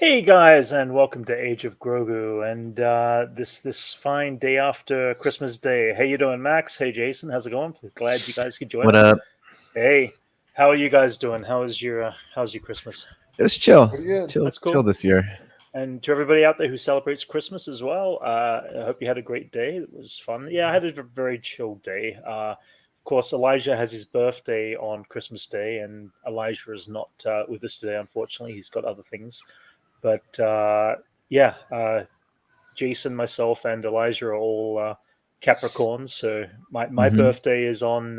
Hey guys, and welcome to Age of Grogu. And this fine day after Christmas Day. How you doing, Max? Hey, Jason. How's it going? Glad you guys could join What us. up? Hey, how are you guys doing? How's your Christmas? It was chill, Pretty good. chill, That's chill cool. this year. And to everybody out there who celebrates Christmas as well, I hope you had a great day. It was fun. Yeah, I had a very chill day. Of course, Elijah has his birthday on Christmas Day, and Elijah is not with us today. Unfortunately, he's got other things. But yeah, Jason, myself, and Elijah are all Capricorns. So my Hmm. birthday is on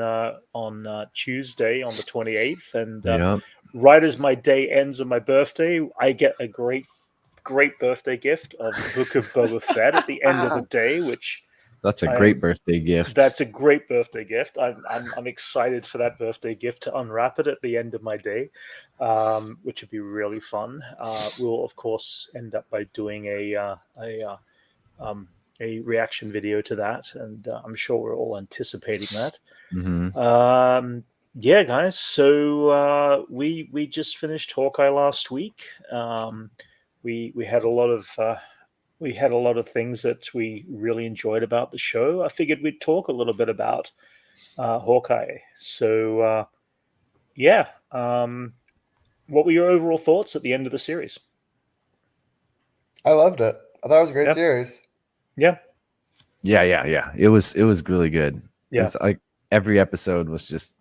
Tuesday, on the 28th, and Yeah, right as my day ends on my birthday, I get a great birthday gift of the Book of Boba Fett at the end of the day, which that's a I great am birthday gift. that's a great birthday gift. I'm excited for that birthday gift to unwrap it at the end of my day, which would be really fun. We'll of course end up by doing a reaction video to that, and I'm sure we're all anticipating that. Hmm. Yeah, guys. So we just finished Hawkeye last week. We had a lot of things that we really enjoyed about the show. I figured we'd talk a little bit about Hawkeye. So yeah, what were your overall thoughts at the end of the series? I loved it. I thought it was a great Yeah, series. yeah, Yeah. It was really good. yeah, It's like every episode was just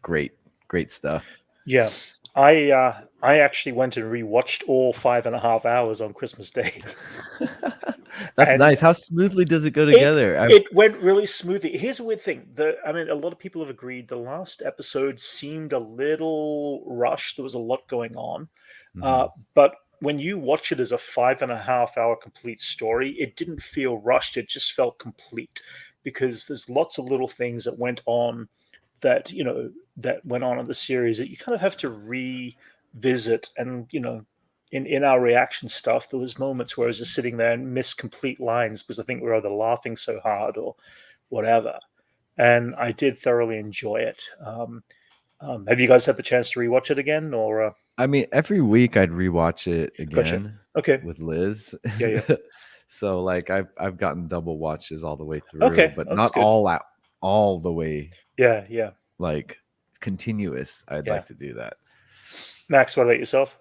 great, great stuff. yeah. I actually went and rewatched all 5.5 hours on Christmas Day, That's and nice. How smoothly does it go It together? it went really smoothly. Here's a weird thing. I mean, a lot of people have agreed the last episode seemed a little rushed. There was a lot going on, Mhm. but when you watch it as a 5.5 hour complete story, it didn't feel rushed. It just felt complete because there's lots of little things that went on that went on in the series that you kind of have to revisit and in our reaction stuff, there was moments where I was just sitting there and missed complete lines because I think we were either laughing so hard or whatever. And I did thoroughly enjoy it. Have you guys had the chance to rewatch it again, or I mean, every week I'd rewatch it gotcha? again Okay, with Liz. yeah, yeah, So like I've gotten double watches all the way through, okay, but oh, that's not good. all out all the way Yeah, yeah, like continuous. I'd yeah. like to do that. Max, what about yourself?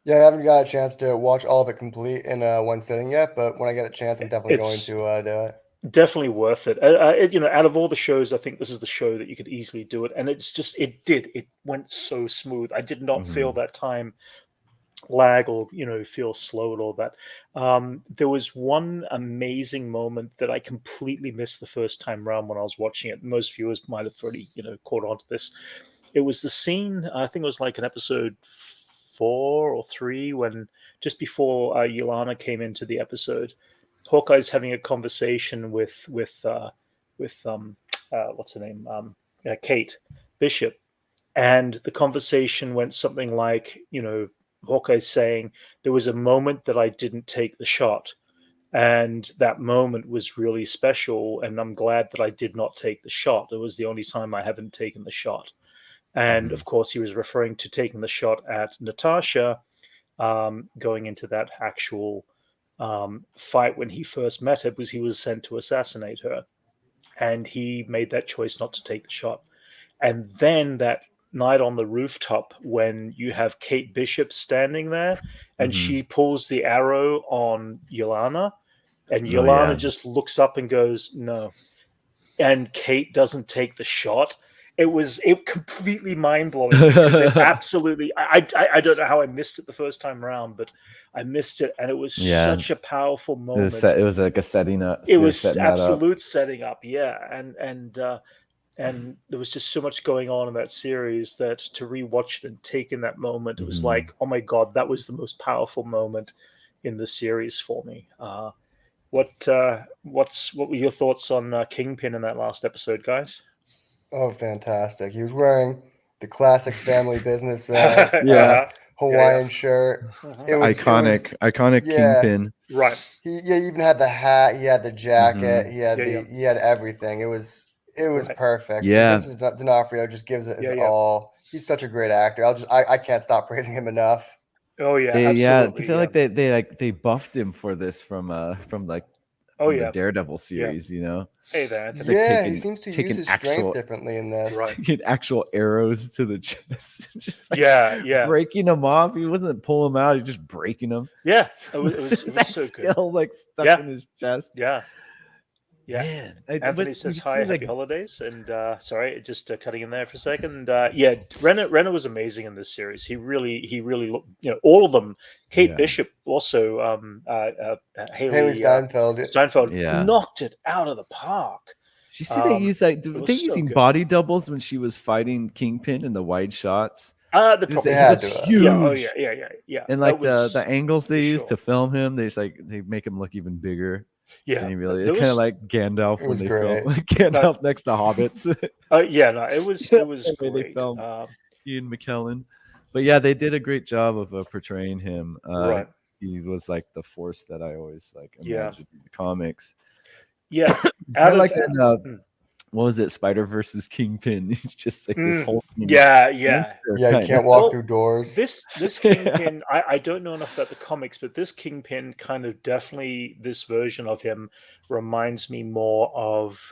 Yeah, I haven't got a chance to watch all of it complete in one sitting yet, but when I get a chance, I'm definitely going It's to do it. definitely worth it. Out of all the shows, I think this is the show that you could easily do it, and it went so smooth. I did not feel Mhm. that time lag or feel slow at all. That there was one amazing moment that I completely missed the first time round when I was watching it. Most viewers might have already caught on to this. It was the scene, I think it was like an episode 4 or 3, when just before Yolana came into the episode, Hawkeye's having a conversation with what's her name, Kate Bishop, and the conversation went something like, Hawkeye saying, there was a moment that I didn't take the shot. And that moment was really special. And I'm glad that I did not take the shot. It was the only time I haven't taken the shot. And Mhm. of course, he was referring to taking the shot at Natasha, going into that actual fight when he first met her, because he was sent to assassinate her. And he made that choice not to take the shot. And then that night on the rooftop, when you have Kate Bishop standing there and Mhm. she pulls the arrow on Yolana, and Oh yeah. Yolana just looks up and goes, no. And Kate doesn't take the shot. It completely mind blowing because it absolutely, I don't know how I missed it the first time around, but I missed it, and it was Yeah. such a powerful It was moment. it was like a setting up. It It was was setting that up. absolute setting up, yeah, and there was just so much going on in that series that to rewatch it and take in that moment, it was Mhm. like, oh my god, that was the most powerful moment in the series for me. What were your thoughts on Kingpin in that last episode, guys? Oh, fantastic! He was wearing the classic family business Yeah. Uh-huh. Yeah, yeah. Hawaiian shirt. Uh-huh. The It was iconic yeah. kingpin. Right. He even had the hat. He had the jacket. Mhm. He had Yeah, yeah. he had everything. It was Right. perfect. Yeah. Vincent D'Onofrio just gives it his Yeah, yeah. all. He's such a great actor. I can't stop praising him enough. Oh yeah, I absolutely. feel like they buffed him for this from like Oh from the yeah, Daredevil yeah. series, you know. Hey there, It's Anthony. like Yeah, he seems to use taking his strength actual differently in this. Right. taking actual arrows to the chest, just like Yeah. breaking them off. He wasn't pulling them out; he's just breaking them. Yeah, So it was it's like so good. still like stuck Yeah. in his chest. Yeah. Man, Anthony you says hi, see happy like holidays, and sorry, just cutting in there for a second. Yeah, Renner was amazing in this series. He really, all of them. Kate Yeah. Bishop also, Haley Haley Steinfeld. Steinfeld Yeah. knocked it out of the park. Did you see they use like was they so using good. body doubles when she was fighting Kingpin in the wide shots? They There's probably They he had looks to, huge. Yeah, oh yeah. And That like was the angles they for use sure. to film him, they make him look even bigger. Yeah, And he really there it's kind of was like Gandalf It when was they great. film like Gandalf next to hobbits. yeah, no, it was The way they great. film Ian McKellen. But yeah, they did a great job of portraying him. Right. He was like the force that I always like Yeah. imagined in the comics. Yeah, I like that. What was it? Spider versus Kingpin. He's just like this whole yeah. monster, Yeah, you kinda. can't walk through doors. This Kingpin, I don't know enough about the comics, but this Kingpin kind of definitely, this version of him reminds me more of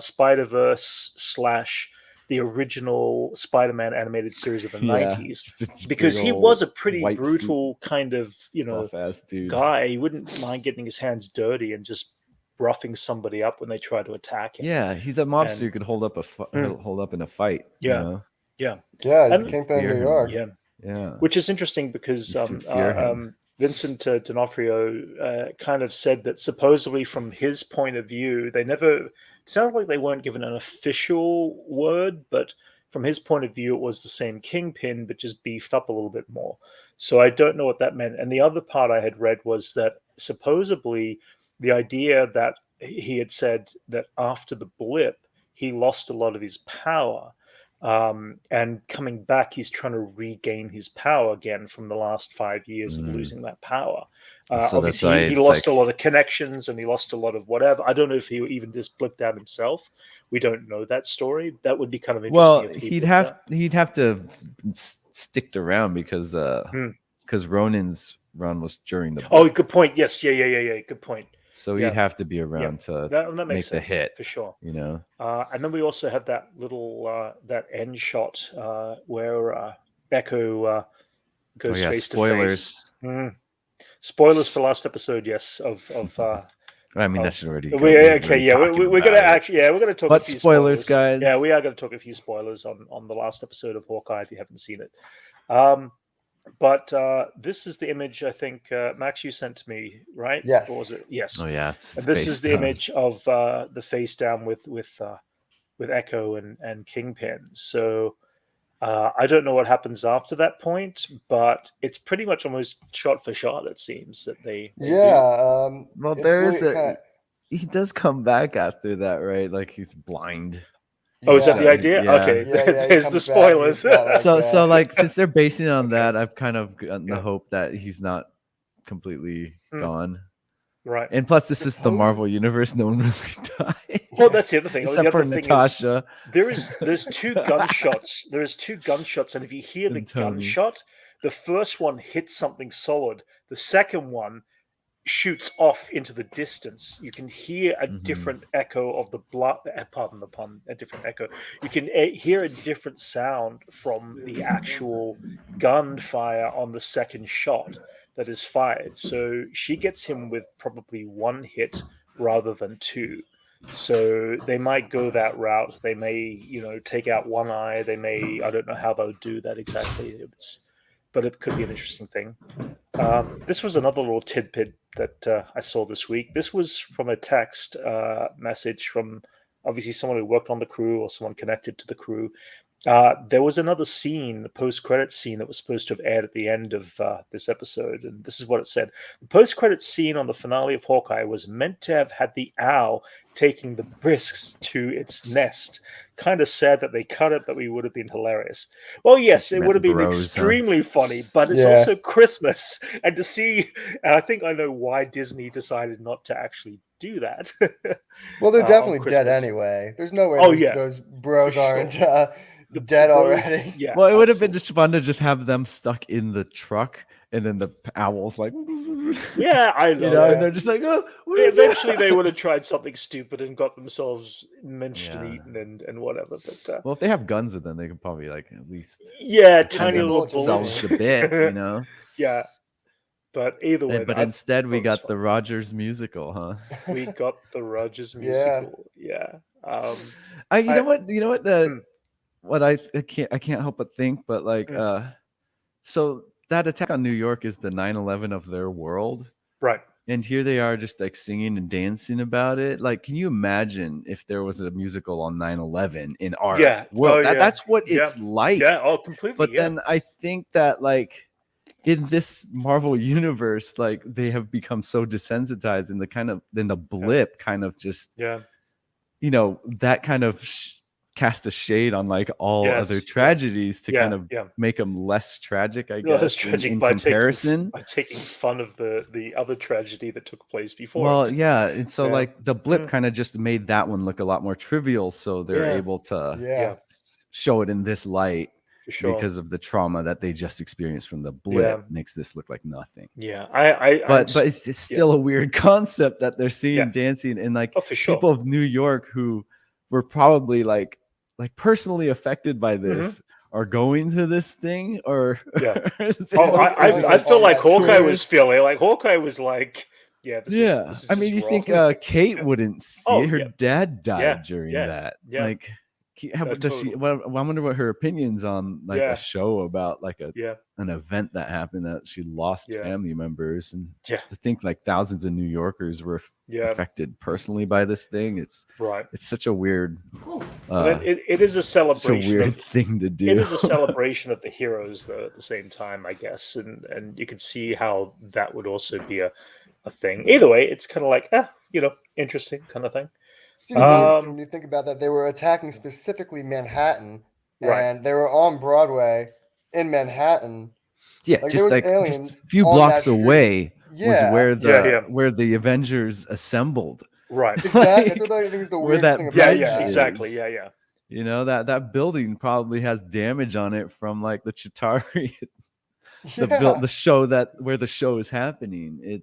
Spider-Verse / the original Spider-Man animated series of the Yeah, 90s, just a because big he old was a pretty white suit, brutal kind of buff-ass dude. guy. He wouldn't mind getting his hands dirty and just roughing somebody up when they try to attack him. Yeah, he's a mobster And- who could hold up hold up in a fight. Yeah. You know? Yeah, Yeah, he's And- the Kingpin in fear New him. York. yeah. Yeah. Which is interesting because You should fear him. Vincent D'Onofrio kind of said that supposedly from his point of view, it sounds like they weren't given an official word, but from his point of view, it was the same Kingpin, but just beefed up a little bit more. So I don't know what that meant. And the other part I had read was that supposedly the idea that he had said that after the blip, he lost a lot of his power. And coming back, he's trying to regain his power again from the last 5 years of losing that power. So that's Obviously, why he it's lost like- a lot of connections and he lost a lot of whatever. I don't know if he even just blipped out himself. We don't know that story. That would be kind of interesting. Well, if he'd blipped have to stick around because Ronin's run was during the Oh, blip. good point. Yes, yeah. Good point. So yeah. he'd have to be around to That makes make sense the hit, for sure. you know. And then we also have that little that end shot where Echo goes face spoilers. to face. Spoilers for last episode, yes. Of I mean, that should already. we're gonna actually we're gonna talk. But a few spoilers, guys. Yeah, we are gonna talk a few spoilers on the last episode of Hawkeye if you haven't seen it. But this is the image I think Max you sent to me, right? Yes. Or was it? Yes. Oh yes. And this is the image of the face down with Echo and Kingpin. So I don't know what happens after that point, but it's pretty much almost shot for shot. It seems that they do. Well, it's there is really he does come back after that, right? Like he's blind. Oh, is that the Yeah. idea? Yeah. Okay, Yeah, he there's the comes back, spoilers. he's got, like, So like since they're basing it on Okay. that, I've kind of gotten the Yeah. hope that he's not completely gone. Right. And plus, this is the Suppose- Marvel universe. No one really died. Well, that's the other thing. Except the for other thing is, Natasha. there's two gunshots. There's two gunshots, and if you hear the And Tony. gunshot, the first one hits something solid. The second one shoots off into the distance. You can hear a different echo of the blood. Pardon the pun. A different echo. You can hear a different sound from the actual gunfire on the second shot that is fired. So she gets him with probably one hit rather than two. So they might go that route. They may, take out one eye. They may, I don't know how they'll do that exactly. But it could be an interesting thing. This was another little tidbit that I saw this week. This was from a text message from obviously someone who worked on the crew or someone connected to the crew. There was another scene, the post-credit scene that was supposed to have aired at the end of this episode, and this is what it said. The post-credit scene on the finale of Hawkeye was meant to have had the owl taking the brisks to its nest. Kind of sad that they cut it, but we would have been hilarious. Well, yes, it would have been extremely funny, but it's also Christmas. And to see, and I think I know why Disney decided not to actually do that. Well, they're definitely Christmas. dead anyway. There's no way those bros aren't dead already. Yeah, Well, it would have been just fun to just have them stuck in the truck and then the owl's like, Yeah, I know. you know, Yeah. and they're just like, oh, what are you Eventually, they doing?" would have tried something stupid and got themselves lynched and Yeah. eaten and whatever. But Well, if they have guns with them, they could probably like at least yeah, defend tiny little themselves bullets. a bit, you know. Yeah, but either way, But I instead, we thought it was got the fun. Rogers musical, huh? We got the Rogers Yeah. musical. Yeah. You know what? You know what? Mm. What I can't help but think, but like, so that attack on New York is the 9/11 of their world, Right. and here they are just like singing and dancing about it. Like, can you imagine if there was a musical on 9/11 in our Yeah. world? Oh, yeah. That's what Yeah. it's like. Yeah. Oh, completely. But Yeah. then I think that like in this Marvel universe, like they have become so desensitized, and then the blip kind of just, Yeah. you know, that kind of cast a shade on like all other Yes. tragedies to Yeah. kind of Yeah. make them less tragic, I No, that's guess, tragic in by comparison. taking fun of the other tragedy that took place before. Well, it. yeah, and so Yeah. like the blip kind of just made that one look a lot more trivial, so they're Yeah. able to Yeah. show it in this light For sure. because of the trauma that they just experienced from the blip. Makes this look like nothing. Yeah. But it's just still a weird concept that they're seeing dancing, and like Oh, for sure. people of New York who were probably like personally affected by this are going to this thing, or Yeah. is it Oh, mostly I just I feel like Hawkeye was tourist? feeling like Hawkeye was like, yeah, this is I mean, just you think wrong. Kate wouldn't see Oh, it? Her yeah. dad died Yeah, during yeah, that. yeah. Like, how No, does she? totally. Well, I wonder what her opinions on like Yeah. a show about like Yeah. an event that happened that she lost Yeah. family members, and Yeah. to think like thousands of New Yorkers were Yeah. affected personally by this thing. It's Right. such a weird, But it is a such a celebration. weird thing to do. It is a celebration of the heroes, though, at the same time, I guess, and you can see how that would also be a thing. Either way, it's kind of like, interesting kind of thing. It's really interesting when you think about that. They were attacking specifically Manhattan, Right. and they were on Broadway in Manhattan. Yeah, Like, just there was like aliens just a few on blocks that street. away Yeah. was Yeah. where the Avengers assembled. Right. Exactly. That's what I think is the where weird that thing about bridge Yeah. that. Exactly. is. Yeah. You know, that building probably has damage on it from like the Chitauri, the show where the show is happening.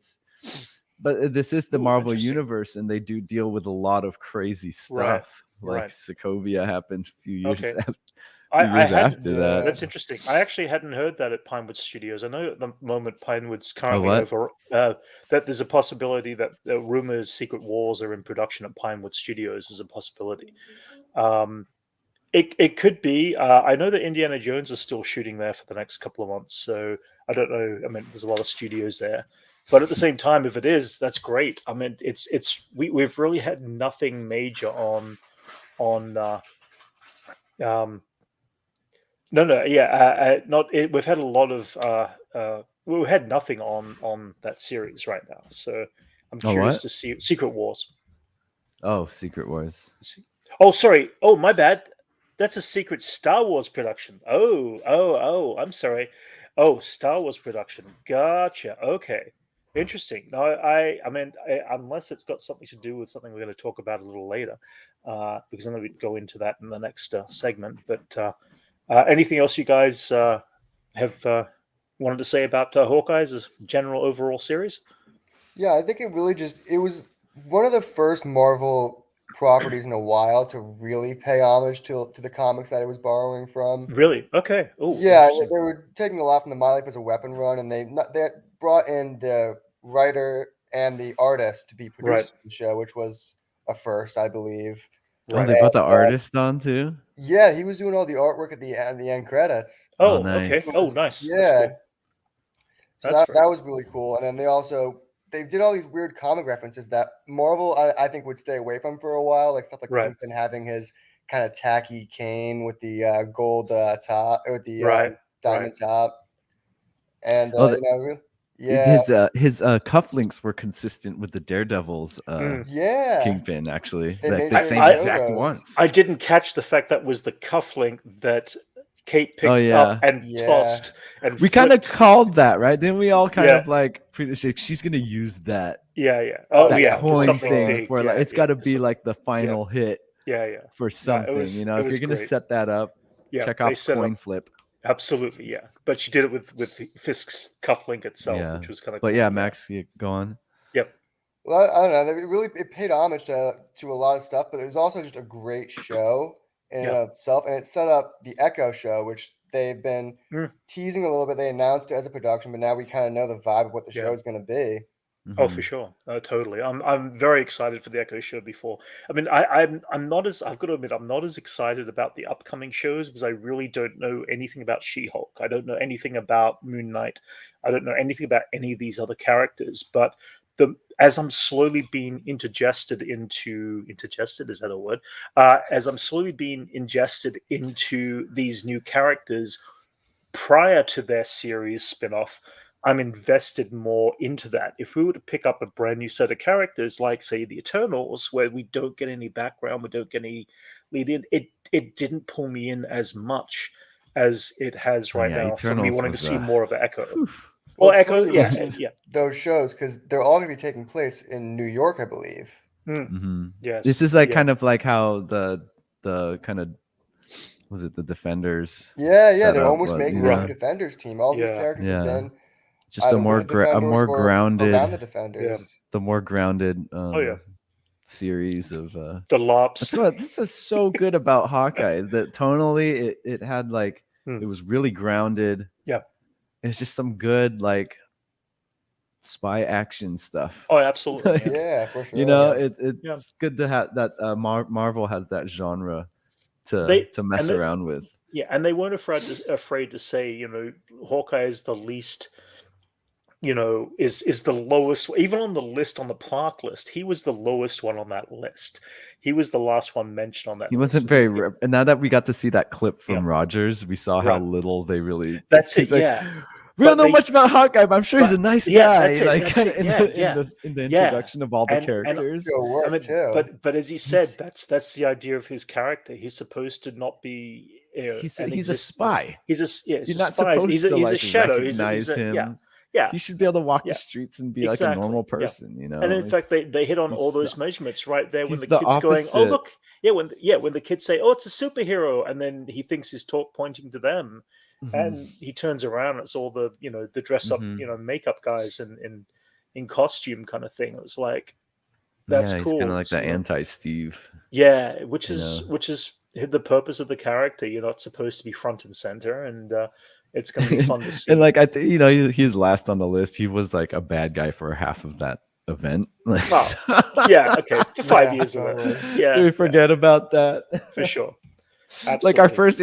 But this is the Marvel interesting. universe, and they do deal with a lot of crazy stuff. Right. Like Sokovia happened a few years Okay. after that. That's interesting. I actually hadn't heard that at Pinewood Studios. I know at the moment Pinewood's currently what? over. That there's a possibility that the rumors Secret Wars are in production at Pinewood Studios is a possibility. It could be. I know that Indiana Jones is still shooting there for the next couple of months, so I don't know. I mean, there's a lot of studios there, but at the same time, if it is, that's great. I mean, we've really had nothing major on. We've had a lot of. We've had nothing on that series right now, so I'm curious to see Secret Wars. Oh, Secret Wars. Oh, sorry. Oh, my bad. That's a secret Star Wars production. Oh, I'm sorry. Oh, Star Wars production. Gotcha. Okay. Interesting. No, I mean, unless it's got something to do with something we're going to talk about a little later, because I'm going to go into that in the next segment. But anything else you guys have wanted to say about Hawkeye's as general overall series? Yeah, I think it was one of the first Marvel properties in a while to really pay homage to the comics that it was borrowing from. Really? Okay. Oh, yeah, they were taking a lot from the My Life as a Weapon run, and they brought in the writer and the artist to be producers of the show, which was a first, I believe. Oh, they brought the artist on too? Yeah, he was doing all the artwork at the end credits. Oh, nice. Okay. Oh, nice. Yeah. Cool. So that was really cool. And then they did all these weird comic references that Marvel, I think, would stay away from for a while, like stuff like Kingpin having his kind of tacky cane with the gold top, or with the diamond top. And, his cufflinks were consistent with the Daredevil's Kingpin, actually. Like the same exact ones. I didn't catch the fact that was the cufflink that Kate picked up and tossed. And we kind of called that, right? Didn't we all kind of like pretty sure she's gonna use that? Yeah. Oh, that coin thing big, for like it's got to be like the final hit. Yeah. For something, if you're gonna set that up, check off coin flip. Absolutely, yeah. But she did it with Fisk's cufflink itself, which was kind of cool. But yeah, Max, you go on. Yep. Well, I don't know. It paid homage to a lot of stuff, but it was also just a great show in and of itself, and it set up the Echo show, which they've been teasing a little bit. They announced it as a production, but now we kind of know the vibe of what the show is going to be. Oh, for sure, totally. I'm very excited for the Echo show. Before, I mean, I'm not as, I've got to admit, I'm not as excited about the upcoming shows because I really don't know anything about She-Hulk. I don't know anything about Moon Knight. I don't know anything about any of these other characters. But as I'm slowly being intergested, is that a word? As I'm slowly being ingested into these new characters prior to their series spin-off, I'm invested more into that. If we were to pick up a brand new set of characters, like say the Eternals, where we don't get any background, we don't get any lead in, it didn't pull me in as much as it has right now. Eternals for me wanting to see more of Echo. Well, Echo, those shows, because they're all going to be taking place in New York, I believe. Yes, this is like kind of like how the kind of, was it the Defenders? Yeah, they're almost making a new Defenders team. All these characters have been just a more grounded around the Defenders. The more grounded series of the Lops. That's what's so good about Hawkeye is that tonally it had like it was really grounded. Yeah. It's just some good like spy action stuff. Oh, absolutely. Like, yeah, for sure. You know, it's good to have that Marvel has that genre to mess around with. Yeah, and they weren't afraid to say, you know, Hawkeye is the least, you know, is the lowest, even on the list, on the plaque list. He was the lowest one on that list. He was the last one mentioned on that. He wasn't very. And now that we got to see that clip from Rogers, we saw how little they really. That's it. Like, we don't know much about Hawkeye, but I'm sure he's a nice guy. Like in the introduction of all the characters. But as he said, that's the idea of his character. He's supposed to not be. He's a spy. He's a You're not supposed he's to a shadow. Recognize him. Yeah, he should be able to walk the streets and be like a normal person, you know. And in fact, they hit on all those measurements right there when the kids opposite. going, "Oh look, when the kids say, oh, it's a superhero," and then he thinks he's pointing to them, and he turns around, and it's all the the dress up makeup guys in costume kind of thing. It was like that's he's cool. Kind of like that anti-Steve. Yeah, which is the purpose of the character. You're not supposed to be front and center, and it's going to be fun to see. And like he's last on the list. He was like a bad guy for half of that event. Yeah, okay, for 5 years of it. Yeah, do we forget about that? For sure. Absolutely. Like our first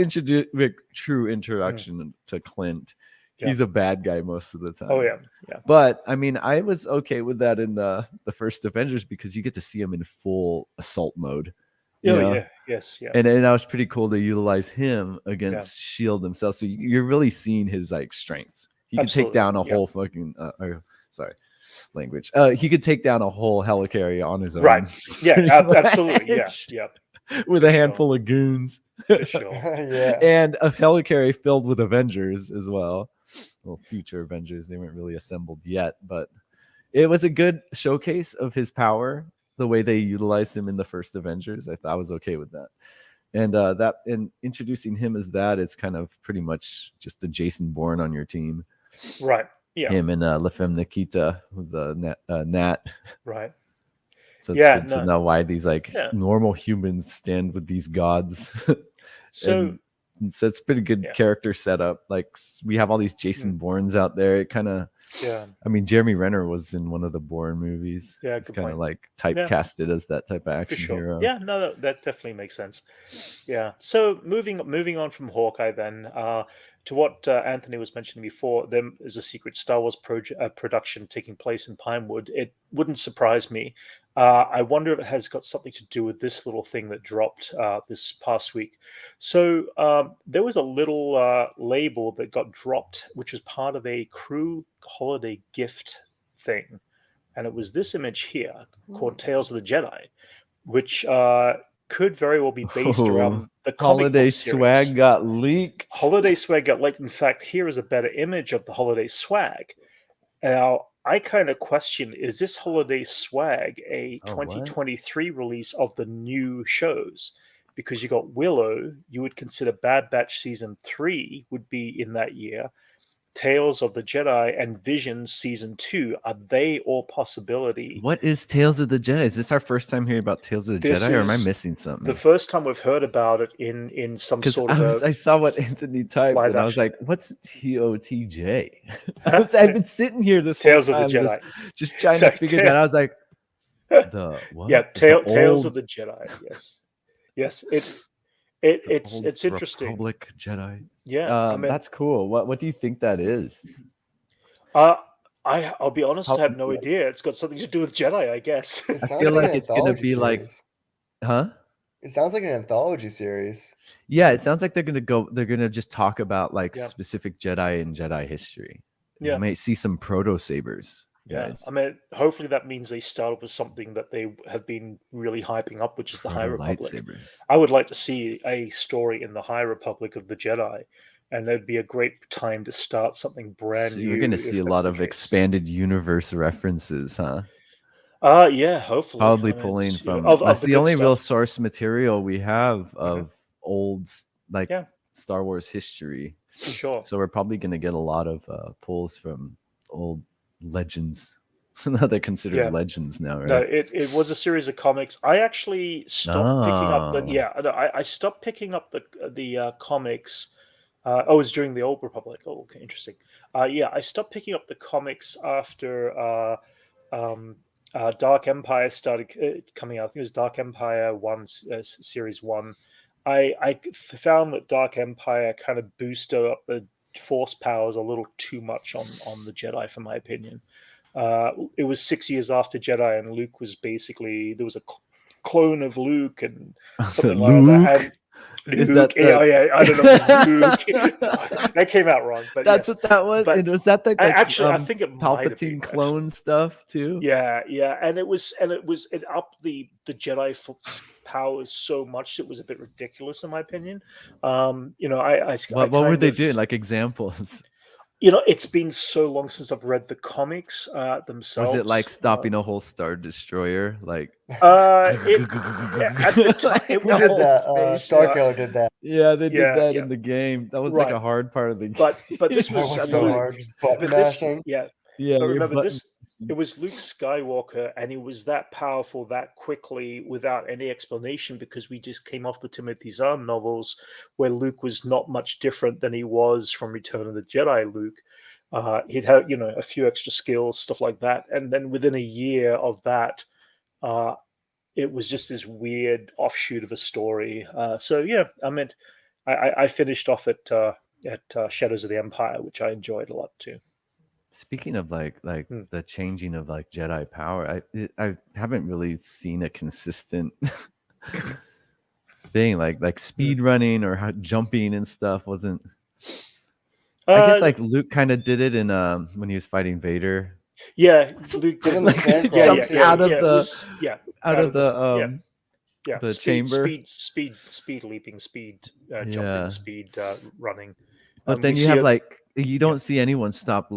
true introduction to Clint. He's a bad guy most of the time. Oh yeah. But I mean, I was okay with that in the first Avengers because you get to see him in full assault mode. Yes. And that was pretty cool to utilize him against Shield himself. So you're really seeing his like strengths. He could take down a whole fucking language. He could take down a whole helicarrier on his own. Right. Yeah, absolutely. Yeah. With a handful of goons. For sure. And a helicarrier filled with Avengers as well. Well, future Avengers. They weren't really assembled yet, but it was a good showcase of his power. The way they utilized him in the first Avengers, I was okay with that. And introducing him as that is kind of pretty much just a Jason Bourne on your team. Right. Yeah. Him and La Femme Nikita with the Nat. Right. So it's good to know why these normal humans stand with these gods. So it's pretty good character setup. Like we have all these Jason Bournes out there. It kind of, I mean, Jeremy Renner was in one of the Bourne movies. Yeah, it's kind of like typecasted as that type of action hero. Yeah, no, that definitely makes sense. Yeah. So moving on from Hawkeye then to what Anthony was mentioning before, there is a secret Star Wars production taking place in Pinewood. It wouldn't surprise me. I wonder if it has got something to do with this little thing that dropped this past week. So there was a little label that got dropped, which was part of a crew holiday gift thing. And it was this image here called Tales of the Jedi, which could very well be based around the holiday swag got leaked. Holiday swag got leaked. In fact, here is a better image of the holiday swag. Now, I kind of question, is this holiday swag a 2023 release of the new shows? because you got Willow. You would consider Bad Batch season 3 would be in that year. Tales of the Jedi and Visions season 2, are they all possibility? What is Tales of the Jedi? Is this our first time hearing about Tales of the Jedi, or am I missing something? The first time we've heard about it in some sort of I saw what Anthony typed and I was like, what's TOTJ? I've been sitting here this Tales whole time of the Jedi. just trying to figure that out. I was like, the what? Yeah, Tales of the Jedi. Yes. It's interesting. Republic Jedi. Yeah, I mean, that's cool. What do you think that is? I'll be honest, I have no idea. It's got something to do with Jedi, I guess. I feel like it's gonna be series. like, huh? It sounds like an anthology series. Yeah, it sounds like they're gonna just talk about like specific Jedi and Jedi history. Yeah, you might see some proto sabers. Yeah, I mean, hopefully that means they started with something that they have been really hyping up, which is the High Republic. Lightsabers. I would like to see a story in the High Republic of the Jedi, and that'd be a great time to start something brand new. You're going to see a lot of expanded universe references, huh? Yeah, hopefully. Probably pulling from. That's the only real source material we have of old, like Star Wars history. Sure. So we're probably going to get a lot of pulls from old legends. They're considered legends now, right? No, it was a series of comics. I actually stopped picking up the I stopped picking up the comics. It was during the Old Republic. Oh, okay, interesting. I stopped picking up the comics after Dark Empire started coming out. I think it was Dark Empire 1, Series 1. I found that Dark Empire kind of boosted up the force powers a little too much on the Jedi, for my opinion. It was 6 years after Jedi, and Luke was basically, there was a clone of Luke and something like that. And Luke, I don't know if it was Luke. That came out wrong, but that's what that was. And was that the I think it Palpatine clone stuff too? Yeah, and it upped the Jedi powers so much it was a bit ridiculous in my opinion. What were they doing? Like examples? It's been so long since I've read the comics themselves. Was it like stopping a whole Star Destroyer? Like, Starkiller did that. Yeah, they did that in the game. That was like a hard part of the game. But this was so hard. But remember, it was Luke Skywalker, and he was that powerful that quickly without any explanation, because we just came off the Timothy Zahn novels where Luke was not much different than he was from Return of the Jedi Luke. He'd have, a few extra skills, stuff like that. And then within a year of that, it was just this weird offshoot of a story. I finished off at Shadows of the Empire, which I enjoyed a lot too. Speaking of like the changing of like Jedi power, I haven't really seen a consistent thing like speed running or how jumping and stuff wasn't. I guess like Luke kind of did it in when he was fighting Vader. Yeah, Luke jumps out of the chamber. Speed leaping, jumping, speed running. But then you have you don't see anyone stop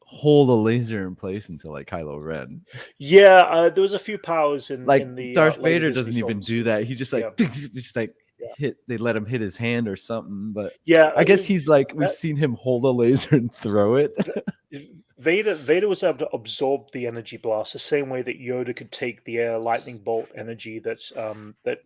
hold a laser in place until like Kylo Ren. Yeah, there was a few powers in the Darth Vader doesn't even do that. He just hit. They let him hit his hand or something. But I guess he's we've seen him hold a laser and throw it. Vader was able to absorb the energy blast the same way that Yoda could take the lightning bolt energy that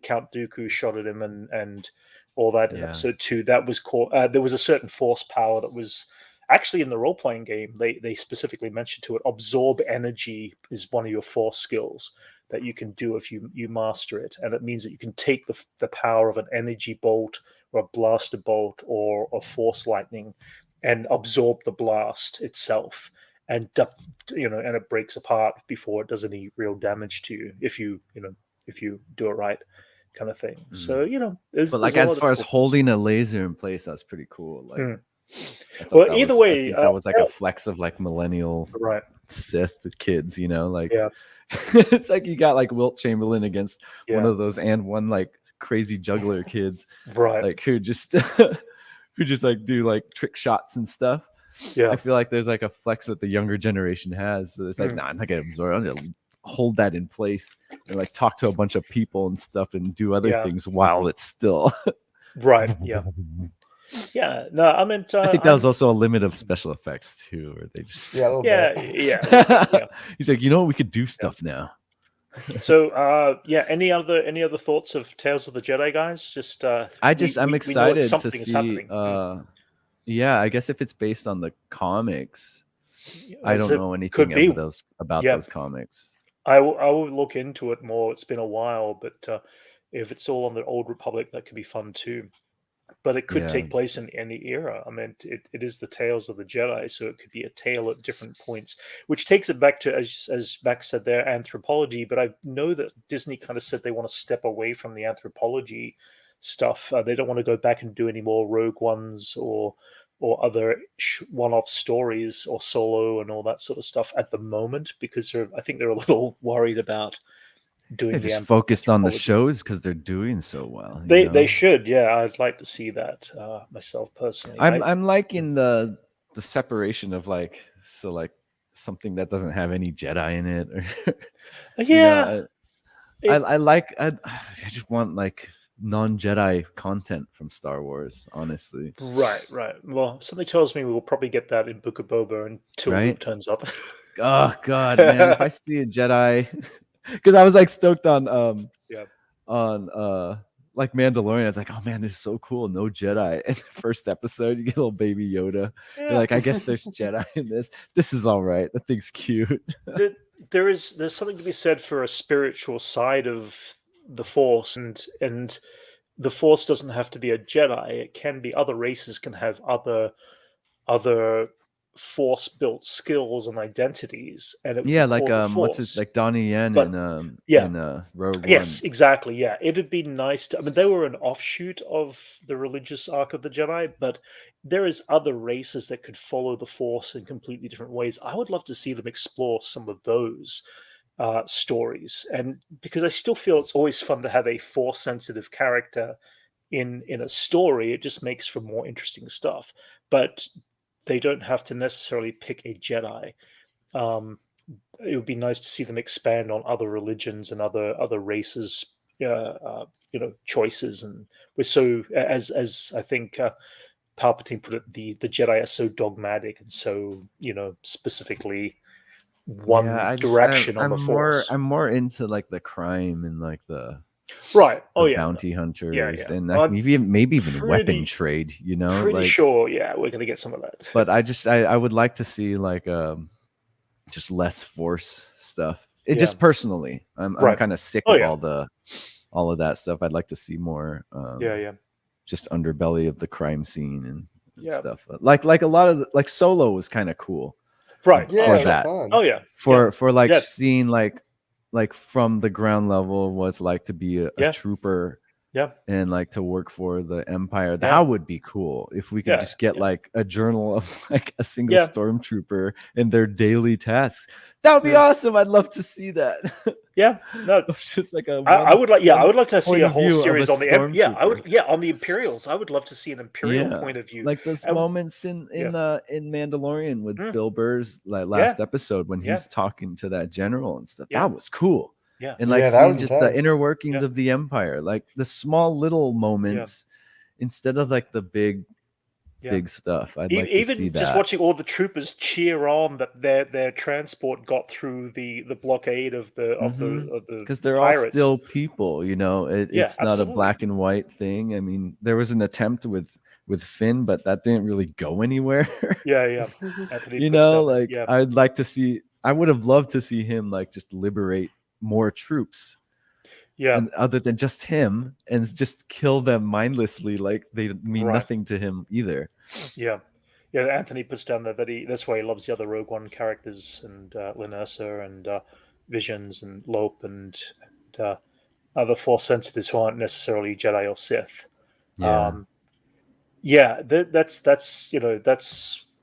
Count Dooku shot at him and all that in episode 2. That was called. There was a certain force power that was actually in the role-playing game. They specifically mentioned to it, absorb energy is one of your force skills that you can do if you master it, and it means that you can take the power of an energy bolt or a blaster bolt or a force lightning and absorb the blast itself, and and it breaks apart before it does any real damage to you if you do it right, kind of thing. So but as far as holding a laser in place, that's pretty cool. Well, either way, that was like a flex of like millennial Sith kids, it's like you got like Wilt Chamberlain against one of those and one like crazy juggler kids, like who just like do like trick shots and stuff. I feel like there's like a flex that the younger generation has, so it's like, nah, I'm not gonna absorb, I'm gonna hold that in place and like talk to a bunch of people and stuff and do other Yeah. things while it's still Right. Yeah. Yeah. No, I meant. I think that was also a limit of special effects too, where they just Yeah, a little Yeah. bit. Yeah. a little bit, yeah. He's like, you know what, we could do stuff now. So, yeah. Any other thoughts of Tales of the Jedi, guys? Just I'm excited to something is see. happening. Yeah, I guess if it's based on the comics, I As don't it know anything could be. about Yeah. those comics. I will look into it more. It's been a while, but if it's all on the Old Republic, that could be fun too. But it could Yeah. take place in any era. I mean, it is the Tales of the Jedi, so it could be a tale at different points, which takes it back to, as Max said there, anthropology. But I know that Disney kind of said they want to step away from the anthropology stuff. They don't want to go back and do any more Rogue Ones or other one-off stories or Solo and all that sort of stuff at the moment, because I think they're a little worried about doing They're the just focused on the anthropology. shows because they're doing so well. They should, yeah. I'd like to see that myself personally. I'm liking the separation of like something that doesn't have any Jedi in it. Or, yeah, I just want like non-Jedi content from Star Wars, honestly. Right. Well, something tells me we will probably get that in Book of Boba until Luke turns up. Oh God, man! If I see a Jedi, because I was like stoked on like Mandalorian. I was like, oh man, this is so cool. No Jedi. And the first episode, you get a little baby Yoda. Yeah. You're like, I guess there's Jedi in this. This is all right. That thing's cute. There's something to be said for a spiritual side of the Force, and the Force doesn't have to be a Jedi. It can be other races can have other Force built skills and identities, and it like what's his like Donnie Yen but, in Rogue One. Yes, exactly. Yeah, it'd be nice to. I mean, they were an offshoot of the religious arc of the Jedi, but there is other races that could follow the Force in completely different ways. I would love to see them explore some of those stories, and because I still feel it's always fun to have a Force sensitive character in a story, it just makes for more interesting stuff. But they don't have to necessarily pick a Jedi. It would be nice to see them expand on other religions and other races, choices. And we're so, as I think Palpatine put it, the Jedi are so dogmatic and so specifically one direction on the Force. I'm more into like the crime and like the bounty hunters and maybe even weapon trade. Pretty sure, we're gonna get some of that. But I would like to see like just less Force stuff. Just personally, I'm kind of sick of all of that stuff. I'd like to see more. Just underbelly of the crime scene and stuff. Like a lot of like Solo was kind of cool. Right. Yeah. For that. Fun. Oh yeah. For like seeing like from the ground level was like to be a trooper. Yeah. And like to work for the Empire. That would be cool if we could just get like a journal of like a single stormtrooper and their daily tasks. That would be awesome. I'd love to see that. Yeah. No, just like I would like to see a whole series on the on the Imperials. I would love to see an Imperial point of view. Like those moments in Mandalorian with Bill Burr's last episode when he's talking to that general and stuff. That was cool. Yeah. And like seeing just the inner workings of the Empire, like the small little moments instead of like the big stuff. I'd like to see that. Just watching all the troopers cheer on that their transport got through the blockade of the because they're pirates. all still people, it's not a black and white thing. I mean, there was an attempt with Finn, but that didn't really go anywhere. I'd like to see. I would have loved to see him like just liberate more troops. And other than just him, and just kill them mindlessly, like they mean nothing to him either. Anthony puts down there that that's why he loves the other Rogue One characters and Lin Ersa and Visions and Lope and other Force sensitives who aren't necessarily Jedi or Sith.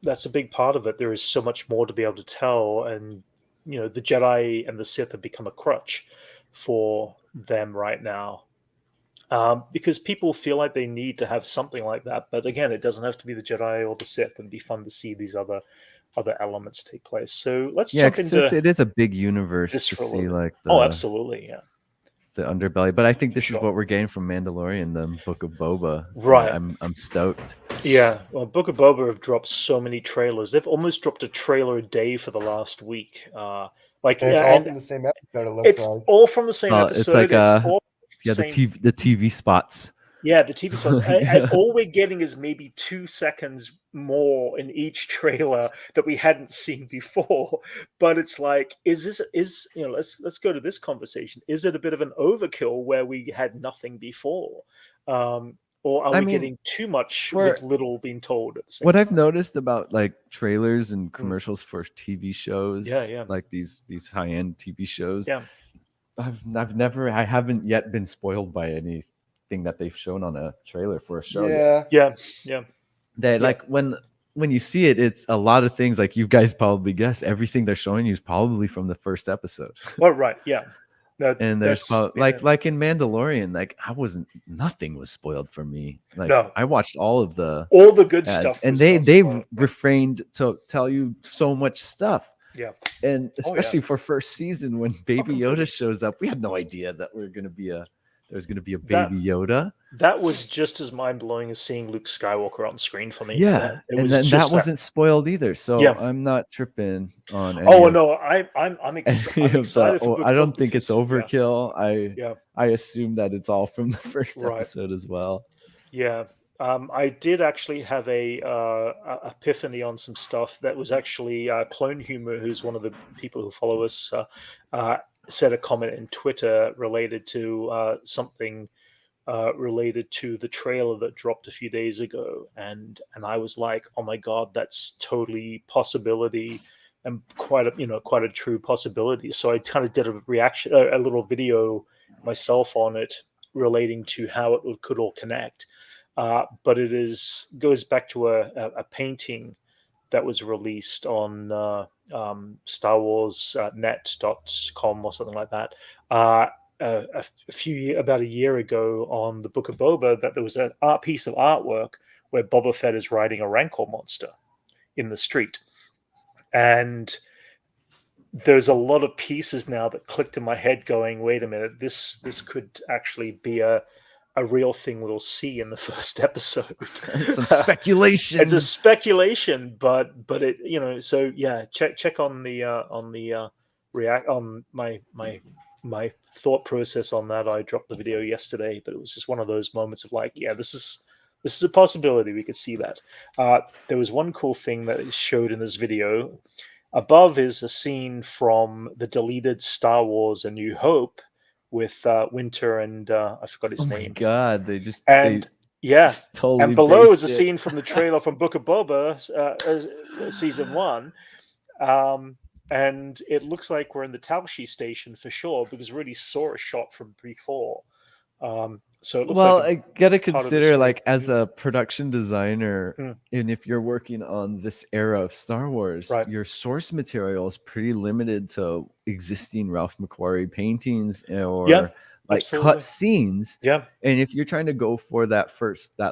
That's a big part of it. There is so much more to be able to tell, and the Jedi and the Sith have become a crutch for them right now, because people feel like they need to have something like that. But again, it doesn't have to be the Jedi or the Sith. It'd be fun to see these other other elements take place. So let's jump into it is a big universe to see like absolutely, the underbelly. But I think this is what we're getting from Mandalorian, the Book of Boba. Right. I'm stoked. Yeah. Well, Book of Boba have dropped so many trailers. They've almost dropped a trailer a day for the last week. It's all from the same episode. It looks like all from the same episode. It's like the TV spots. Yeah, the TV spots. And all we're getting is maybe 2 seconds more in each trailer that we hadn't seen before. But it's like, let's go to this conversation. Is it a bit of an overkill where we had nothing before? Or are we getting too much with little being told at the same time? I've noticed about like trailers and commercials for TV shows, like these high-end TV shows, I haven't yet been spoiled by anything that they've shown on a trailer for a show. They like when you see it, it's a lot of things like you guys probably guess. Everything they're showing you is probably from the first episode. Well, right, yeah. And there's like in Mandalorian, like nothing was spoiled for me. Like I watched all the good stuff, and they refrained to tell you so much stuff. Yeah, and especially for first season when Baby Yoda shows up, we had no idea that there's going to be a Baby Yoda. That was just as mind blowing as seeing Luke Skywalker on screen for me. Yeah, and then that wasn't spoiled either. So I'm not tripping on. I'm excited. I don't think it's overkill. I assume that it's all from the first episode as well. Yeah. I did actually have a epiphany on some stuff that was actually Clone Humor, who's one of the people who follow us, said a comment in Twitter related to something related to the trailer that dropped a few days ago, and I was like, oh my god, that's totally possibility and quite a true possibility. So I kind of did a little video myself on it relating to how it could all connect. But it goes back to a painting that was released on StarWarsNet.com or something like that about a year ago on the Book of Boba, that there was an piece of artwork where Boba Fett is riding a Rancor monster in the street. And there's a lot of pieces now that clicked in my head going, wait a minute, this could actually be a real thing we'll see in the first episode. Some speculation. It's a speculation, but it, so yeah, check on the react on my thought process on that. I dropped the video yesterday, but it was just one of those moments of like, yeah, this is a possibility. We could see that. There was one cool thing that it showed in this video. Above is a scene from the deleted Star Wars: A New Hope with Winter and I forgot his name. Oh my god, they totally. And below is a scene from the trailer from Book of Boba, season 1, and it looks like we're in the Taoshi station for sure because we already saw a shot from Pre-4. So it looks I gotta consider, like, as a production designer, and if you're working on this era of Star Wars, your source material is pretty limited to existing Ralph McQuarrie paintings or cut scenes. Yeah. And if you're trying to go for that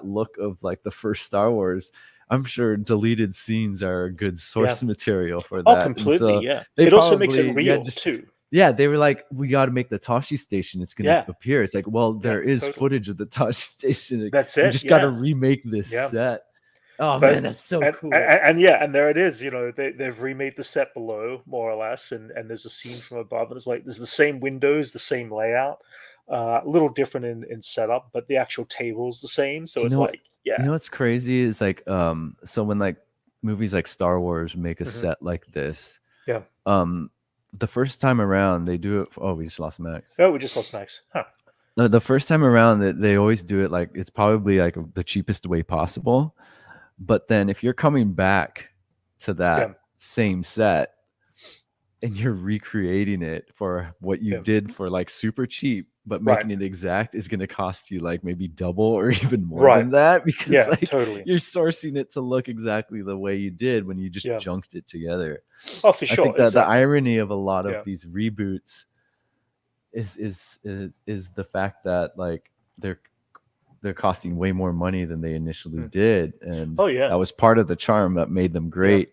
look of like the first Star Wars, I'm sure deleted scenes are a good source material for that. Oh, completely. It also makes it real too. Yeah, they were like, we got to make the Tashi station. It's going to appear. It's like, well, there is footage of the Tashi station. That's it. You just got to remake this set. Oh, man, that's so cool. And there it is. They've remade the set below, more or less, and there's a scene from above. And it's like, there's the same windows, the same layout, a little different in setup, but the actual table's the same. So it's like, You know what's crazy is like, so when like movies like Star Wars make a set like this, the first time around they do it. We just lost Max. Oh, we just lost Max. Huh. The first time around they always do it like it's probably like the cheapest way possible. But then if you're coming back to that same set and you're recreating it for what you did for like super cheap, but making it exact is going to cost you like maybe double or even more than that, because you're sourcing it to look exactly the way you did when you just junked it together. Oh, for sure. I think that the irony of a lot of these reboots is the fact that like they're costing way more money than they initially did, and that was part of the charm that made them great.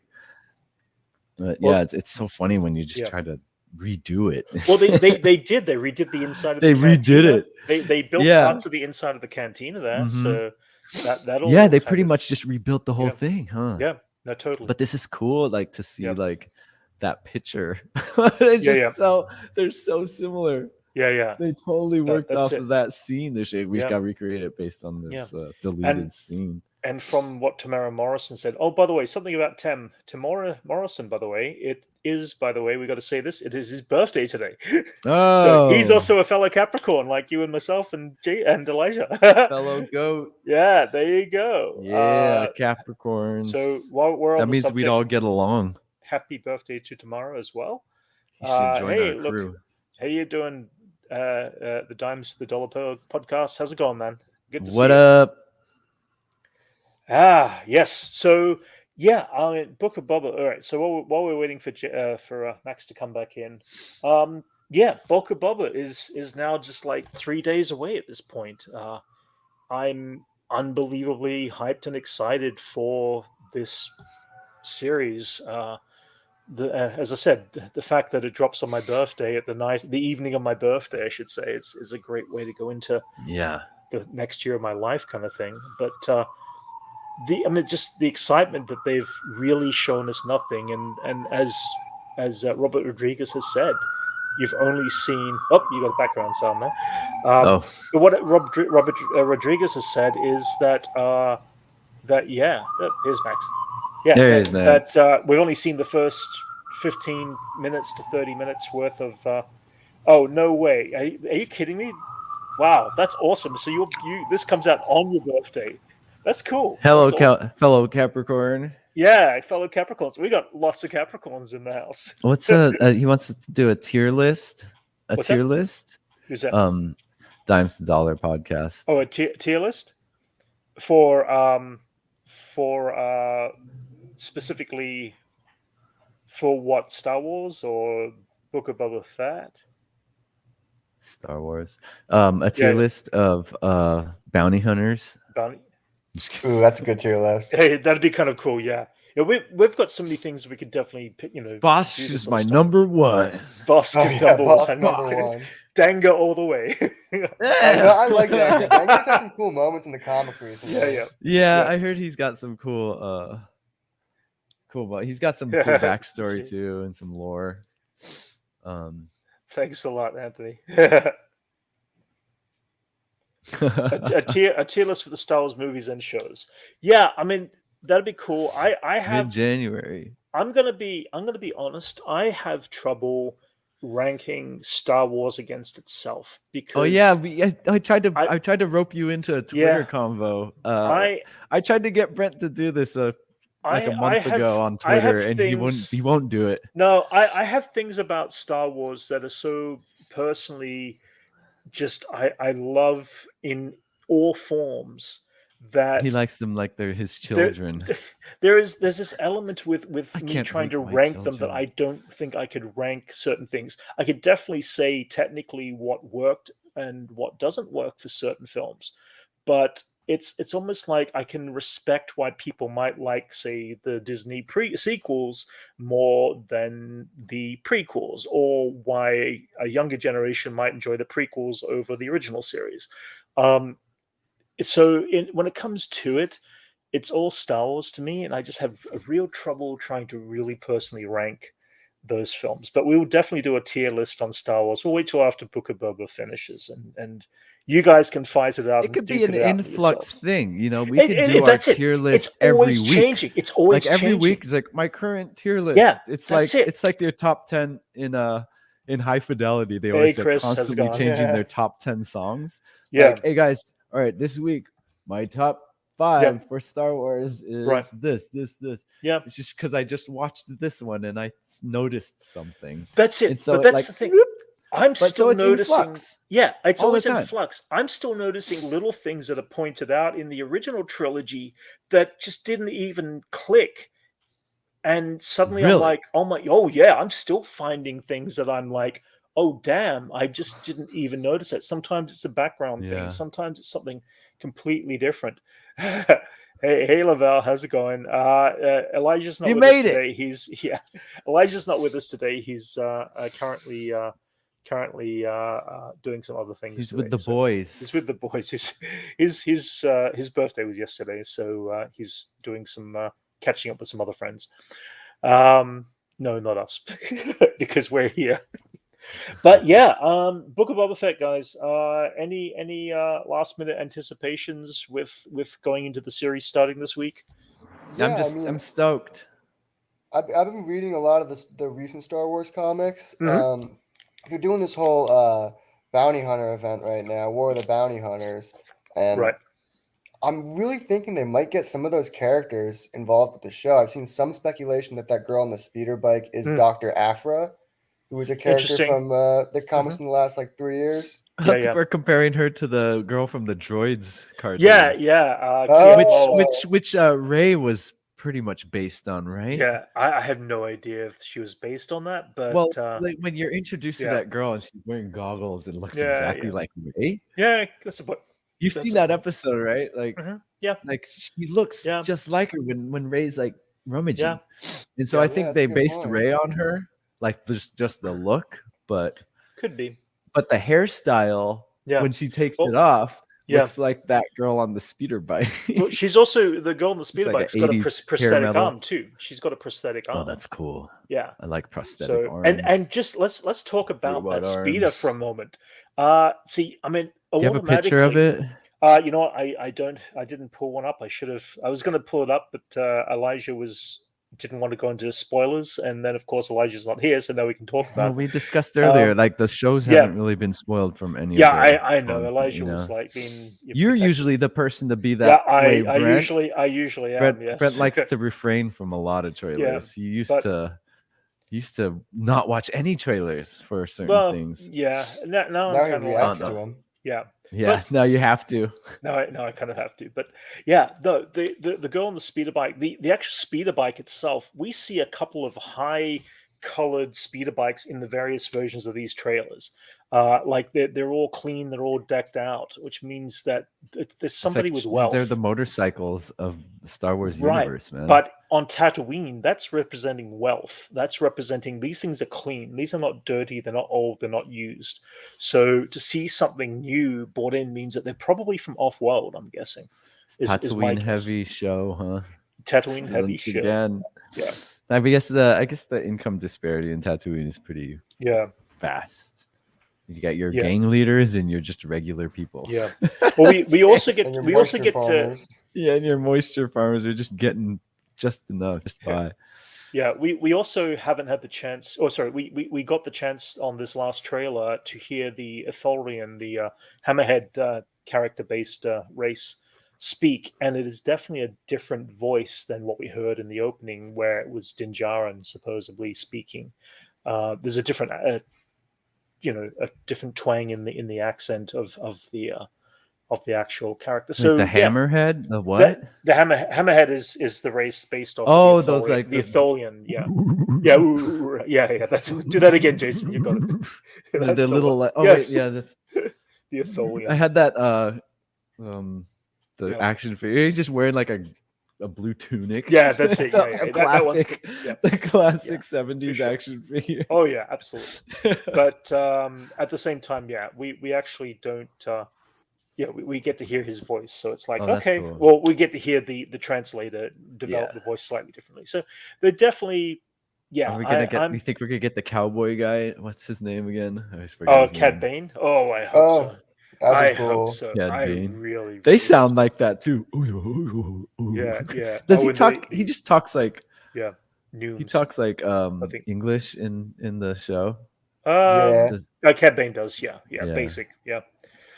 Yeah, it's so funny when you just try to redo it. Well, they redid the inside of they the redid cantina. it. They built parts of the inside of the cantina there, so that all they pretty much just rebuilt the whole thing, huh? Yeah, no, totally. But this is cool, like to see like that picture. It's just so they're so similar. Yeah. They totally worked off of that scene. We just got to recreate it based on this deleted scene. And from what Tamara Morrison said, oh, by the way, something about Tamara Morrison, by the way, it is, by the way, we got to say this, it is his birthday today. Oh. So he's also a fellow Capricorn, like you and myself and Elijah. Fellow goat. Yeah, there you go. Yeah, Capricorns. So while we're on that means subject, we'd all get along. Happy birthday to Tamara as well. He should join our crew. How you doing, the Dimes to the Dollar podcast? How's it going, man? Good to see you. What up? Yes. So yeah, Book of Boba. All right. So while we're waiting for Max to come back in, Book of Boba is now just like 3 days away at this point. I'm unbelievably hyped and excited for this series. As I said, the fact that it drops on my birthday the evening of my birthday, I should say, is a great way to go into the next year of my life kind of thing. But just the excitement that they've really shown us nothing, and as Robert Rodriguez has said, you've only seen. Oh, you got a background sound there. But what Robert Rodriguez has said is that here's Max. Yeah, there is Max. That we've only seen the first 15 minutes to 30 minutes worth of. Oh no way! Are you kidding me? Wow, that's awesome. So you this comes out on your birthday. That's cool. Hello, fellow Capricorn. Yeah, fellow Capricorns. We got lots of Capricorns in the house. What's he wants to do a tier list? What's tier that? list? Who's that? Dimes to Dollar podcast. Oh, a tier list for specifically for what? Star Wars or Book of Boba Fett? Star Wars. A tier list of bounty hunters. Ooh, that's a good tier list. Hey, that'd be kind of cool. Yeah, we've got so many things we could definitely pick. Boss is my number one. Boss is number one. Danga all the way. I like that. Danga's had some cool moments in the comics recently. Yeah. I heard he's got some cool. But he's got some cool backstory too and some lore. Thanks a lot, Anthony. a tier list for the Star Wars movies and shows. Yeah, I mean that'd be cool. I have mid-January. I'm gonna be honest. I have trouble ranking Star Wars against itself because I tried to rope you into a Twitter convo. I tried to get Brent to do this a month ago on Twitter, and he won't do it. No, I have things about Star Wars that are so personally just I love in all forms that he likes them like they're his children. There's this element with me trying to rank them that I don't think I could rank certain things. I could definitely say technically what worked and what doesn't work for certain films, but it's almost like I can respect why people might like, say, the Disney sequels more than the prequels, or why a younger generation might enjoy the prequels over the original series. So when it comes to it, it's all Star Wars to me, and I just have a real trouble trying to really personally rank those films. But we will definitely do a tier list on Star Wars. We'll wait till after Book of Boba finishes, and you guys can fight it out. It could be an influx thing, we could do our tier list every week. Changing. It's always like every changing. week. It's like my current tier list. Yeah, it's like their top 10 in High Fidelity. They always are constantly changing their top 10 songs. Yeah. Like, hey guys, all right, this week my top 5 for Star Wars is this. Yeah, it's just because I just watched this one and I noticed something. That's it. So but that's the thing. I'm still noticing. Yeah, it's always in flux. I'm still noticing little things that are pointed out in the original trilogy that just didn't even click. And suddenly I'm like, I'm still finding things that I'm like, oh damn, I just didn't even notice it. Sometimes it's a background thing. Sometimes it's something completely different. Hey, Lavelle, how's it going? Elijah's not with us today. Elijah's not with us today. He's currently doing some other things. He's today, with the boys. He's with the boys. His birthday was yesterday, so he's doing some catching up with some other friends. No, not us, because we're here. But yeah, Book of Boba Fett, guys. Any last minute anticipations with going into the series starting this week? Yeah, I'm stoked. I've been reading a lot of the recent Star Wars comics. They're doing this whole bounty hunter event right now, War of the Bounty Hunters, and right. I'm really thinking they might get some of those characters involved with the show. I've seen some speculation that girl on the speeder bike is Dr. Afra, who was a character from the comics from the last 3 years. We're comparing her to the girl from the Droids cartoon. Which Rey was pretty much based on, right? Yeah, I have no idea if she was based on that, but when you're introduced to that girl and she's wearing goggles and looks exactly like Rey. Yeah, that's about. You've seen that episode, right? She looks just like her when Rey's rummaging. And so I think they based Rey on her, just the look, but could be. But the hairstyle when she takes it off looks like that girl on the speeder bike. Well, she's also the girl on the speeder bike's got a prosthetic arm too. She's got a prosthetic arm. Oh, that's cool. Yeah, I like prosthetic arms. And just let's talk about that speeder for a moment. See, I mean, do you have a picture of it? You know what? I didn't pull one up. I should have. I was going to pull it up, but Elijah didn't want to go into spoilers, and then of course Elijah's not here, so now we can talk about. We discussed earlier, the shows haven't really been spoiled from any. I know. Elijah was being. You're usually the person to be that way, Brent. I usually am. Brent likes to refrain from a lot of trailers. He used to not watch any trailers for certain things. Yeah. Now he reacts to them. Yeah. Yeah, now you have to. No, I kind of have to. But yeah, the girl on the speeder bike, the actual speeder bike itself, we see a couple of high-colored speeder bikes in the various versions of these trailers. They're all clean, they're all decked out, which means that there's somebody with wealth. These are the motorcycles of the Star Wars universe, man. But on Tatooine, that's representing wealth. That's representing these things are clean. These are not dirty. They're not old. They're not used. So to see something new brought in means that they're probably from off-world, I'm guessing. Tatooine heavy show, huh? Tatooine heavy show. Again. Yeah. I guess the income disparity in Tatooine is pretty vast. You got your gang leaders and you're just regular people. Yeah. Well, we also get and your moisture farmers are just getting just enough just by. Yeah, we also haven't had the chance. Oh, sorry, we got the chance on this last trailer to hear the Ithorian, the Hammerhead character-based race speak, and it is definitely a different voice than what we heard in the opening, where it was Din Djarin supposedly speaking. There's a different. A different twang in the accent of the actual character. So the Hammerhead, the what? The Hammerhead is the race based off. Oh, the those the Ithorian, yeah. That's do that again, Jason. You got it. the little. Yes. Wait, yeah, that's the Ithorian. I had that. The action figure. He's just wearing a blue tunic. Yeah, that's it. Classic, the classic 70s action figure. Oh yeah, absolutely. But at the same time, we actually don't. We get to hear his voice, so it's like okay, cool. Well, we get to hear the translator develop the voice slightly differently. So they're definitely. Yeah, are we gonna get? You think we're gonna get the cowboy guy? What's his name again? Cad Bane. Oh, I hope so. I hope so. Really. They sound like that too. Yeah. Does he talk? He just talks like. Yeah. He talks like English in the show. Cad Bane does. Yeah. Basic. Yeah.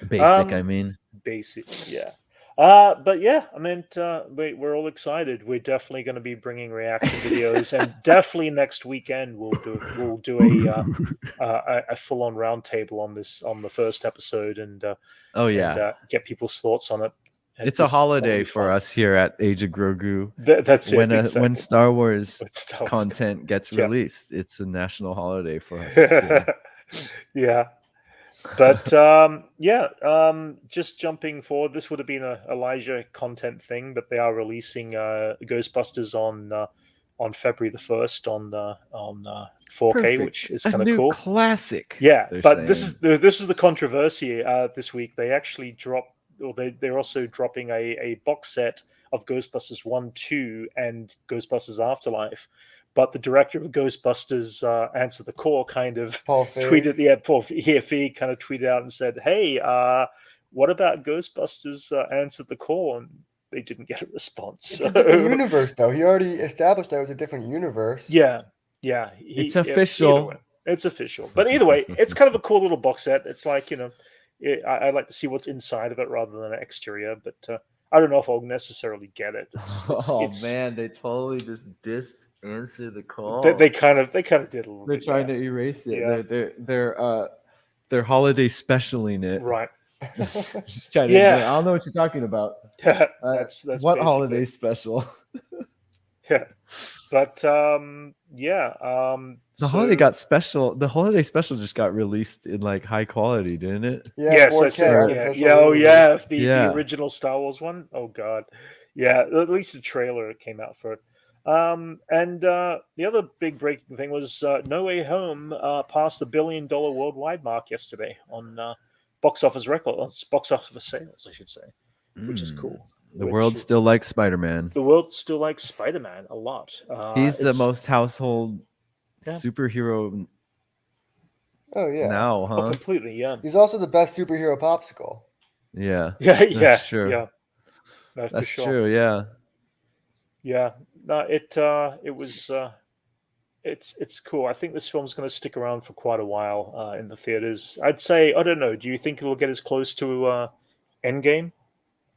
Basic. I mean. Basic. Yeah. But yeah, I mean, we're all excited. We're definitely going to be bringing reaction videos, and definitely next weekend we'll do a full-on roundtable on the first episode, and get people's thoughts on it. It's a holiday for us here at Age of Grogu. That's it. When Star Wars content gets released, it's a national holiday for us. Yeah. But just jumping forward, this would have been a Elijah content thing, but they are releasing Ghostbusters on February the 1st on 4K, which Perfect. is A kind of new cool. classic. Yeah, they're but this saying. is the controversy this week. They actually dropped, or they're also dropping a box set of Ghostbusters 1, 2, and Ghostbusters Afterlife. But the director of Ghostbusters Answer the Call kind of Paul Feig. tweeted, Paul Feig kind of tweeted out and said, "Hey, what about Ghostbusters Answer the Call?" And they didn't get a response. It's a different universe, though. He already established that it was a different universe. Yeah. It's official. It's official. But either way, it's kind of a cool little box set. It's like, I like to see what's inside of it rather than an exterior. But I don't know if I'll necessarily get it. Man, they totally just dissed Answer the Call. They kind of did a little They're bit. trying to erase it. Yeah. They're holiday specialing it. Right. Just trying to. I don't know what you're talking about. That's what holiday special? Yeah. But the holiday got special. The holiday special just got released in like high quality, didn't it? Yeah, yes, 4K, the original Star Wars one. Oh god, yeah. At least the trailer came out for it. And the other big breaking thing was No Way Home passed the $1 billion worldwide mark yesterday on box office sales, I should say, which is cool. The world still likes Spider-Man. The world still likes Spider-Man a lot. He's the most household superhero. Oh yeah. Now, huh? Oh, completely, yeah. He's also the best superhero popsicle. Yeah. That's true. Yeah. That's true. Yeah. Yeah. No, it was it's cool. I think this film's going to stick around for quite a while in the theaters. I'd say, I don't know. Do you think it'll get as close to Endgame?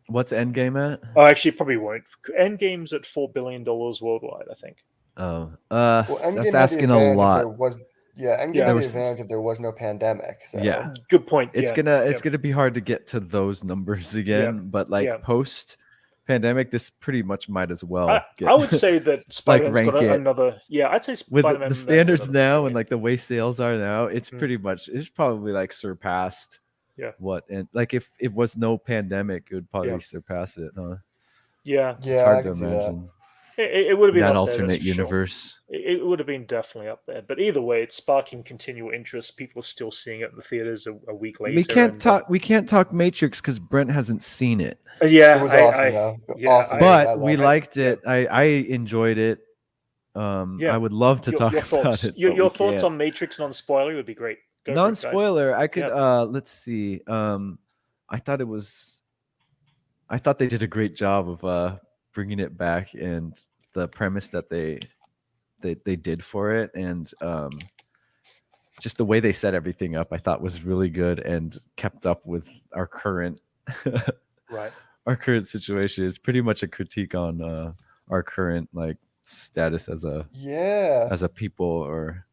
What's Endgame at? Oh, actually, it probably won't. Endgame's at $4 billion worldwide, I think. Oh, Endgame that's asking a lot. Endgame had the advantage if there was no pandemic. So. Yeah, good point. It's gonna be hard to get to those numbers again. But post pandemic, this pretty much might as well. I would say that Spider-Man's got another. Yeah, I'd say Spider-Man with the standards now and like the way sales are now, it's pretty much probably like surpassed. Yeah. What and like if it was no pandemic, it would probably surpass it, huh? Yeah. It's hard to imagine. It would have been that up alternate there, universe. Sure. It would have been definitely up there. But either way, it's sparking continual interest. People are still seeing it in the theaters a week later. We can't talk Matrix because Brent hasn't seen it. Yeah, it was awesome. Awesome. But we liked it. I enjoyed it. I would love to talk about it. Your thoughts on Matrix non-spoiler would be great. Non-spoiler, I could let's see. I thought they did a great job of bringing it back and the premise that they did for it, and just the way they set everything up, I thought was really good and kept up with our current our current situation. Is pretty much a critique on our current like status as a people or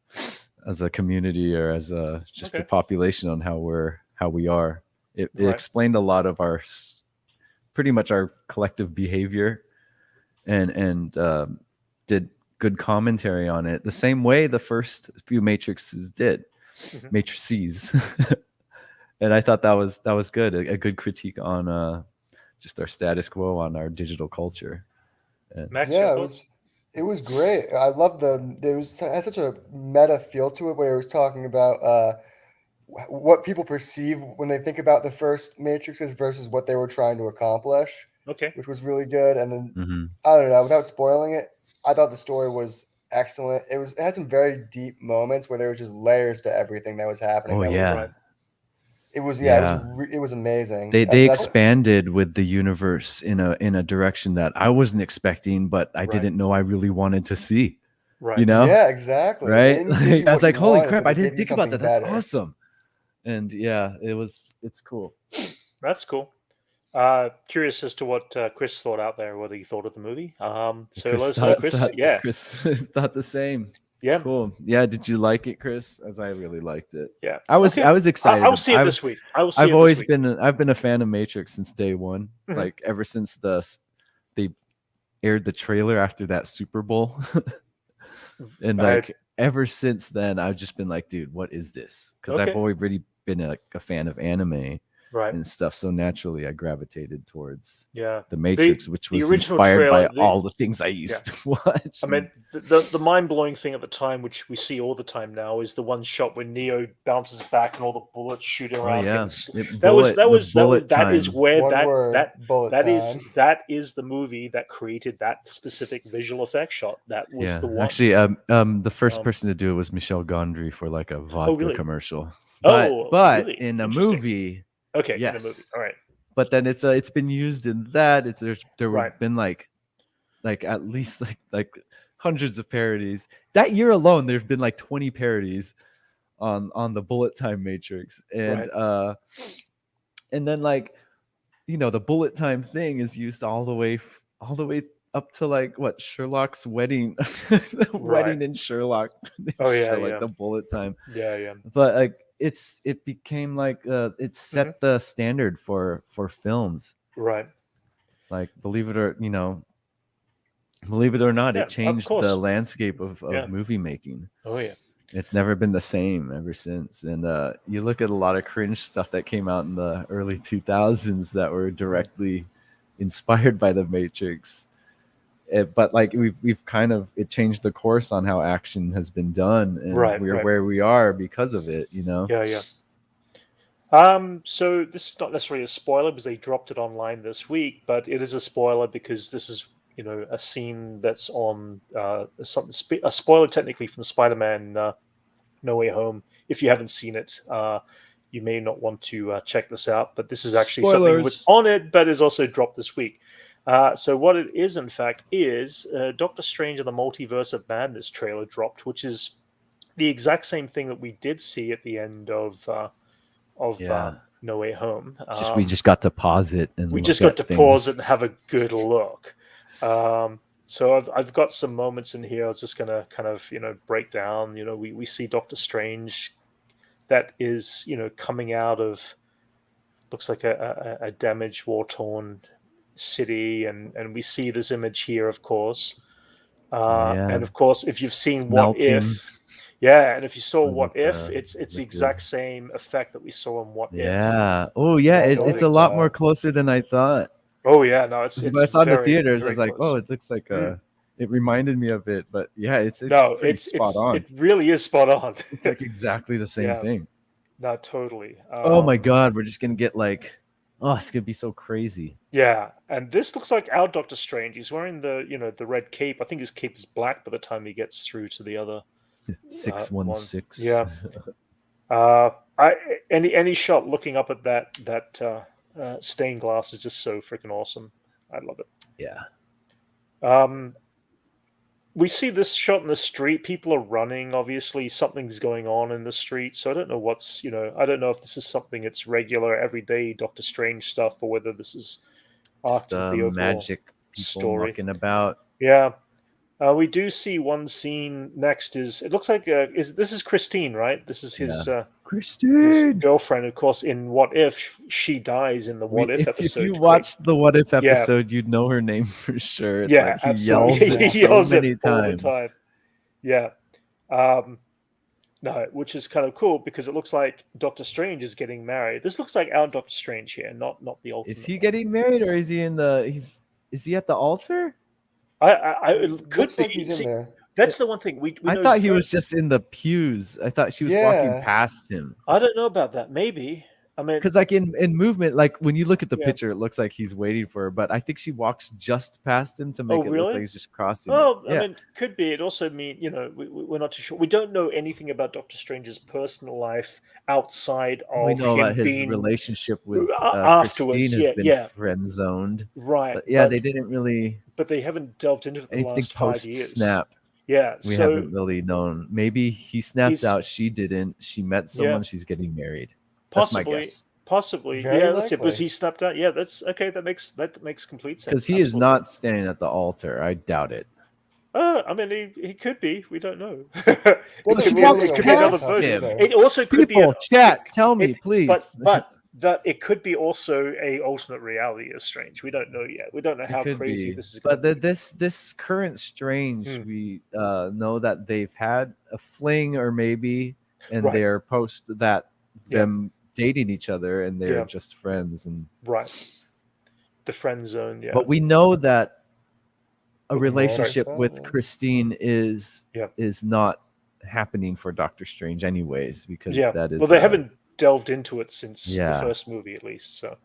as a community or as a a population on how we are. It explained a lot of our pretty much our collective behavior and did good commentary on it the same way the first few matrices did. Matrices. And I thought that was good, a good critique on just our status quo, on our digital culture. And Max, it was great. I love had such a meta feel to it, where it was talking about what people perceive when they think about the first Matrixes versus what they were trying to accomplish. Okay. Which was really good. And then I don't know, without spoiling it, I thought the story was excellent. It had some very deep moments where there was just layers to everything that was happening. It was amazing. They expanded with the universe in a direction that I wasn't expecting, but I didn't know I really wanted to see. Right. You know? Yeah, exactly. Right? I was like, holy crap, I didn't think about that. That's awesome. And it's cool. That's cool. Curious as to what Chris thought out there, what he thought of the movie. So let us know, Chris. Chris thought the same. Yeah. Cool. Yeah. Did you like it, Chris? As I really liked it. Yeah. I was excited. I'll see it this week. I've been a fan of Matrix since day one. Like ever since they aired the trailer after that Super Bowl. And ever since then, I've just been like, dude, what is this? Because I've already been a fan of anime and stuff. So naturally, I gravitated towards The Matrix, which was inspired by all the things I used to watch. I mean, the mind-blowing thing at the time, which we see all the time now, is the one shot when Neo bounces back and all the bullets shoot around. That is the movie that created that specific visual effect shot. That was the one. Actually, the first person to do it was Michel Gondry for like a vodka commercial. But really? In a movie, in a movie, all right. But then it's been used in that. There have been like at least like hundreds of parodies. That year alone, there's been like 20 parodies on the bullet time Matrix, and then like the bullet time thing is used all the way up to like what Sherlock's wedding, wedding in Sherlock. The bullet time. But like it became like it set the standard for films. Right. Like believe it or not, it changed the landscape of movie making. Oh yeah. It's never been the same ever since. And you look at a lot of cringe stuff that came out in the early 2000s that were directly inspired by The Matrix. But like we've kind of it changed the course on how action has been done, and we're where we are because of it. So this is not necessarily a spoiler because they dropped it online this week, but it is a spoiler because this is a scene that's on a spoiler technically from Spider-Man No Way Home. If you haven't seen it, you may not want to check this out, but this is actually something that was on it, but is also dropped this week. So what it is, in fact, is Doctor Strange and the Multiverse of Madness trailer dropped, which is the exact same thing that we did see at the end of No Way Home. We just got to pause it and pause it and have a good look. So I've got some moments in here. I was just gonna kind of break down. We see Doctor Strange that is coming out of looks like a damaged, war-torn city, and we see this image here, of course. And of course, if you've seen What If, and if you saw What If, it's the exact same effect that we saw in What If. It's a lot more closer than I thought. Oh yeah, no, it's I saw it in the theaters. I was like, oh, it looks like it reminded me of it, but it's spot on. It really is spot on. It's like exactly the same thing. No, totally. Oh my god, we're just gonna get like, it's gonna be so crazy. Yeah, and this looks like our Doctor Strange. He's wearing the red cape. I think his cape is black by the time he gets through to the other 616. Any shot looking up at that stained glass is just so freaking awesome. I love it. We see this shot in the street. People are running. Obviously, something's going on in the street. So I don't know I don't know if this is something that's regular, everyday Doctor Strange stuff, or whether this is just the overall magic people story mucking about. Yeah. We do see one scene next. It looks like this is Christine, right? This is his his girlfriend, of course. In What If, she dies in the What If episode. If you watched the What If episode, you'd know her name for sure. It's like he yells so many times. All the time. Yeah. No, which is kind of cool because it looks like Doctor Strange is getting married. This looks like our Doctor Strange here, not the ultimate. Is he getting married, or is he is he at the altar? It could be. Like he's in there. That's the one thing we I thought he was just in the pews. I thought she was walking past him. I don't know about that. Maybe. I mean, because like in movement, like when you look at the picture, it looks like he's waiting for her, but I think she walks just past him to make it look like he's just crossing. Oh, I mean, could be. It also mean we're not too sure. We don't know anything about Doctor Strange's personal life outside of we know about his relationship with Christine has been friend zoned, right? But they didn't really. But they haven't delved into it the last 5 years. Snap. Yeah, we haven't really known. Maybe he snapped out. She didn't. She met someone. She's getting married. Possibly. That's it. Was he snapped out? Yeah, that's okay. That makes complete sense. Because he is not standing at the altar. I doubt it. I mean, he could be. We don't know. It could be another version. It also could be chat. Tell me, please. that it could be also a alternate reality of Strange. We don't know yet. We don't know how crazy this is going to be. But this current Strange, we know that they've had a fling or maybe, and they're post that them dating each other and they're just friends and the friend zone. But we know that a relationship with Christine is not happening for Doctor Strange anyways, because that is they haven't delved into it since the first movie at least. So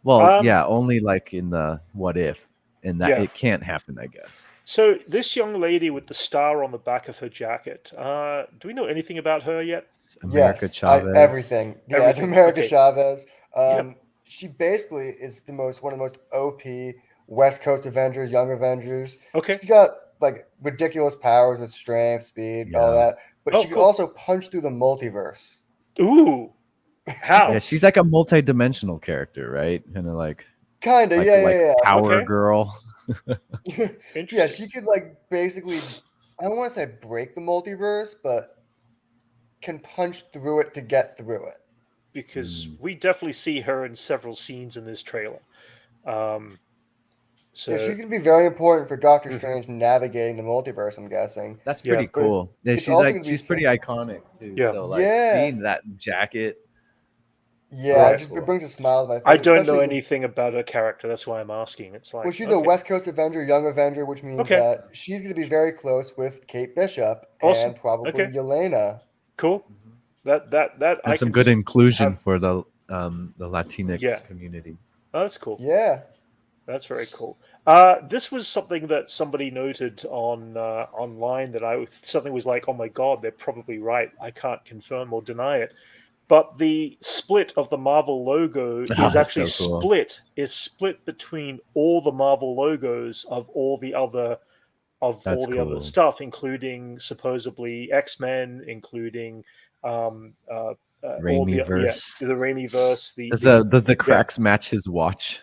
only like in the What If, and that it can't happen, I guess. So this young lady with the star on the back of her jacket, do we know anything about her yet? America Chavez. Everything. Yeah, it's America Chavez. She basically is one of the most OP West Coast Avengers, Young Avengers. Okay. She's got like ridiculous powers with strength, speed, all that. But she can also punch through the multiverse. Ooh. How? Yeah, she's like a multi-dimensional character, right? Kind of, yeah. Power Girl. Yeah, she could like basically, I don't want to say break the multiverse, but can punch through it to get through it. Because we definitely see her in several scenes in this trailer. So she's going to be very important for Doctor Strange navigating the multiverse, I'm guessing. That's pretty cool. Yeah, she's pretty iconic too. Yeah. So seeing that jacket. Yeah, it brings a smile to my face. I don't know anything about her character. That's why I'm asking. It's like, well, she's a West Coast Avenger, Young Avenger, which means that she's going to be very close with Kate Bishop and probably Yelena. Cool. That and some good inclusion for the Latinx community. Oh, that's cool. Yeah, that's very cool. This was something that somebody noted on online that something was like, oh my god, they're probably right. I can't confirm or deny it. But the split of the Marvel logo is actually split between all the Marvel logos of all the other other stuff, including supposedly X-Men, including Raimiverse. The Raimiverse. The cracks match his watch.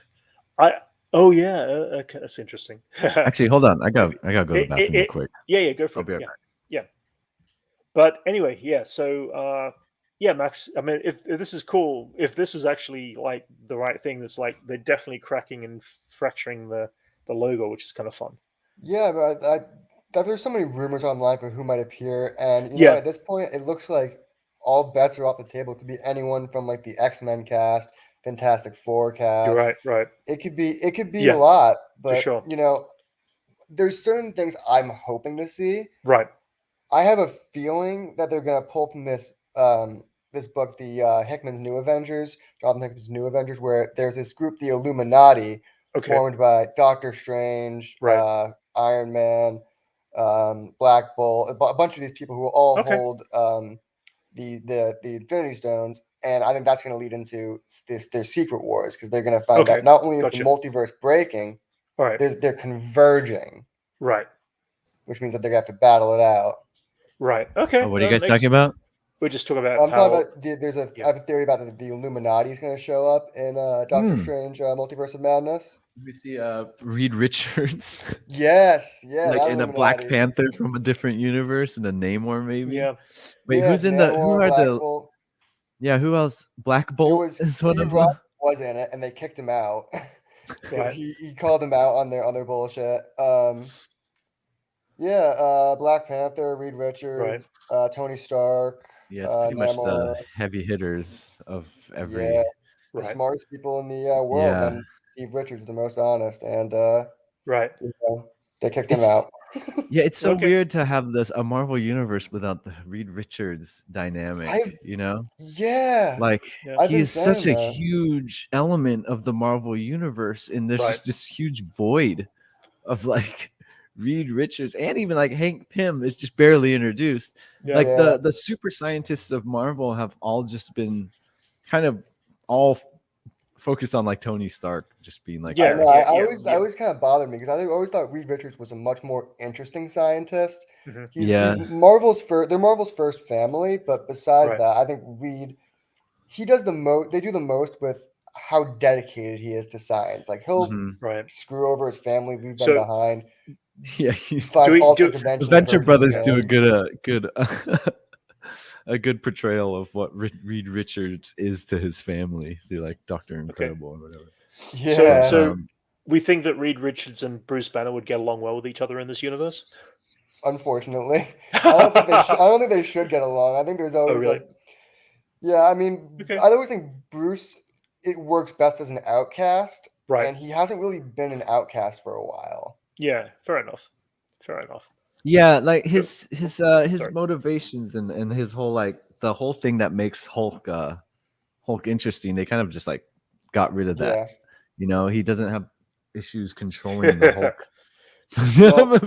Okay, that's interesting. Actually, hold on. I gotta go to the bathroom real quick. Yeah, go for it. Yeah. But anyway, so Max, I mean, if this is cool, if this was actually like the right thing, that's like they're definitely cracking and fracturing the logo, which is kind of fun. Yeah, but there's so many rumors online for who might appear, and you know, at this point, it looks like all bets are off the table. It could be anyone from like the X-Men cast, Fantastic Four cast. You're right. It could be a lot, but for sure. You know, there's certain things I'm hoping to see. Right. I have a feeling that they're gonna pull from this this book, the Hickman's New Avengers, Jonathan Hickman's New Avengers, where there's this group, the Illuminati, formed by Doctor Strange, Iron Man, Black Bolt, a bunch of these people who all hold the Infinity Stones, and I think that's going to lead into their secret wars, because they're going to find out not only is the multiverse breaking, they're converging, which means that they're going to have to battle it out. Right. Okay. What are you guys talking about? We're just talking about. I'm talking about. I have a theory about the Illuminati is going to show up in Doctor Strange, Multiverse of Madness. We see Reed Richards. Yes, like in a Black Panther from a different universe, and a Namor maybe. Yeah. Wait, who's in the? Who are the? Bolt. Yeah, who else? Black Bolt is one of them. Was in it, and they kicked him out because he called them out on their bullshit. Black Panther, Reed Richards, Tony Stark. Yeah, it's pretty much the heavy hitters of every. Yeah, the smartest people in the world, and Steve Richards the most honest, and they kicked him out. Yeah, it's so weird to have a Marvel universe without the Reed Richards dynamic. Yeah, like he is such a huge element of the Marvel universe, and there's just this huge void of like Reed Richards, and even like Hank Pym is just barely introduced. The super scientists of Marvel have all just been kind of all focused on like Tony Stark just being like. I always kind of bothered me, because I always thought Reed Richards was a much more interesting scientist. He's Marvel's first family, but besides that, I think Reed, he does the most. They do the most with how dedicated he is to science. Like he'll screw over his family, leave them behind. Yeah, the Venture Brothers do a good a good portrayal of what Reed Richards is to his family through like Dr. Incredible or whatever. Yeah. So we think that Reed Richards and Bruce Banner would get along well with each other in this universe? Unfortunately. I don't think they should get along. I think there's always really? Yeah, I mean, Okay. I always think Bruce, it works best as an outcast. Right. And he hasn't really been an outcast for a while. Yeah, fair enough. Yeah, like his motivations and his whole like the whole thing that makes Hulk interesting, they kind of just like got rid of that. Yeah. You know, he doesn't have issues controlling the Hulk. Well,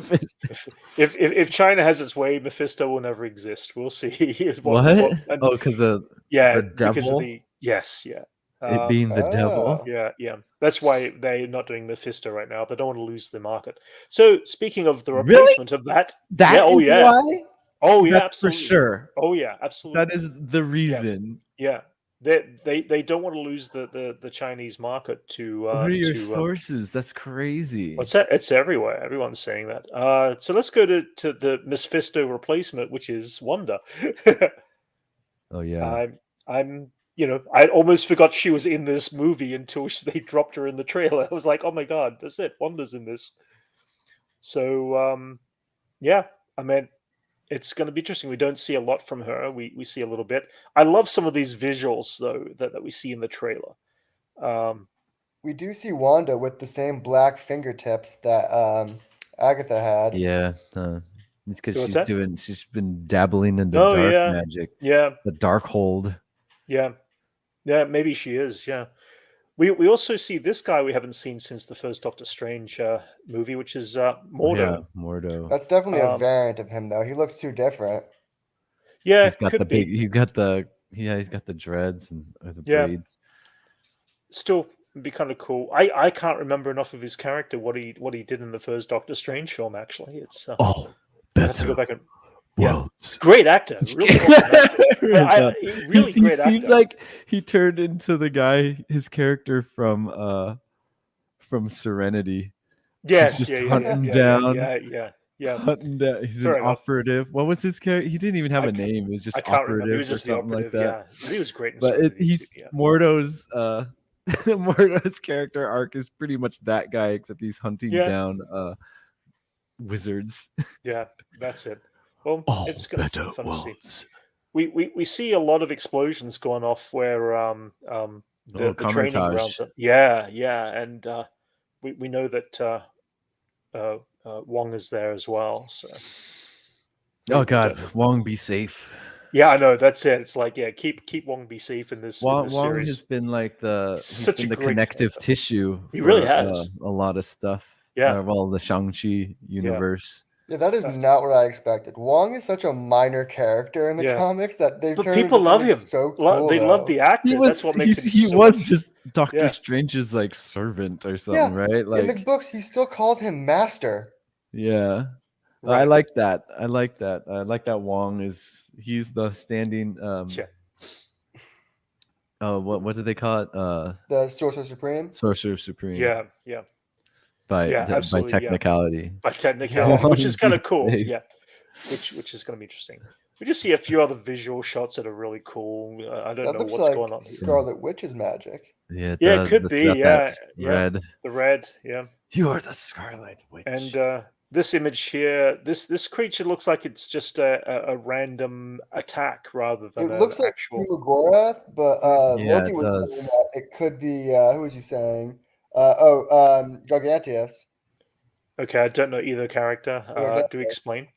if China has its way, Mephisto will never exist. We'll see. What? Because of the devil? Because of the it being the devil. Yeah. That's why they're not doing Mephisto right now. They don't want to lose the market. So speaking of the replacement of that, why? Oh yeah, that's absolutely. for sure. Oh yeah, absolutely. That is the reason. Yeah. They don't want to lose the Chinese market to. What are your sources? That's crazy. What's that? It's everywhere. Everyone's saying that. So let's go to the Mephisto replacement, which is Wanda. Oh yeah. I almost forgot she was in this movie until they dropped her in the trailer. I was like, oh my god, that's it. Wanda's in this. So yeah, I mean, it's going to be interesting. We don't see a lot from her. We see a little bit. I love some of these visuals though that we see in the trailer. We do see Wanda with the same black fingertips that Agatha had. Yeah, it's because she's been dabbling into dark magic. Yeah, the dark hold. Yeah, maybe she is. Yeah, we also see this guy we haven't seen since the first Doctor Strange movie, which is Mordo. Yeah, Mordo. That's definitely a variant of him, though. He looks too different. Yeah, he's got he's got the dreads and the braids. Still, it'd be kind of cool. I can't remember enough of his character, what he did in the first Doctor Strange film. Actually, it's better. Go back and great actor, really great actor. Seems like he turned into the guy, his character from Serenity. Yes, he's just hunting down. Yeah. Hunting down. He's an operative. What was his character? He didn't even have a name. It was just operative or something like that. Yeah, he was great. He's Mordo's. Mordo's character arc is pretty much that guy, except he's hunting down wizards. Yeah, that's it. Well, it's going to be fun to see. We see a lot of explosions going off where the training grounds. Yeah, and we know that Wong is there as well. So. Oh God, Wong, be safe. Yeah, I know. That's it. It's like, keep Wong be safe in this. Wong series. has been like the connective tissue. He really has a lot of stuff. Yeah. The Shang-Chi universe. Yeah, that is not what I expected. Wong is such a minor character in the comics that they've turned people love him. So cool. They love the actor. That's what makes he was just Doctor Strange's like servant or something, right? Like in the books, he still calls him master. Yeah. Right. I like that. I like that Wong he's the standing what do they call it? The Sorcerer Supreme. Sorcerer Supreme. Yeah. By technicality. By technicality, which is kind of cool. Yeah. Which is going to be interesting. We just see a few other visual shots that are really cool. I don't know what's going on here. Scarlet Witch's magic. Yeah, it could be. Red. The red. Yeah. You are the Scarlet Witch. And this image here, this creature looks like it's just a random attack rather than it looks like actual Gorath, but Loki was saying that it could be who was he saying? Gargantius. Okay, I don't know either character. Do explain.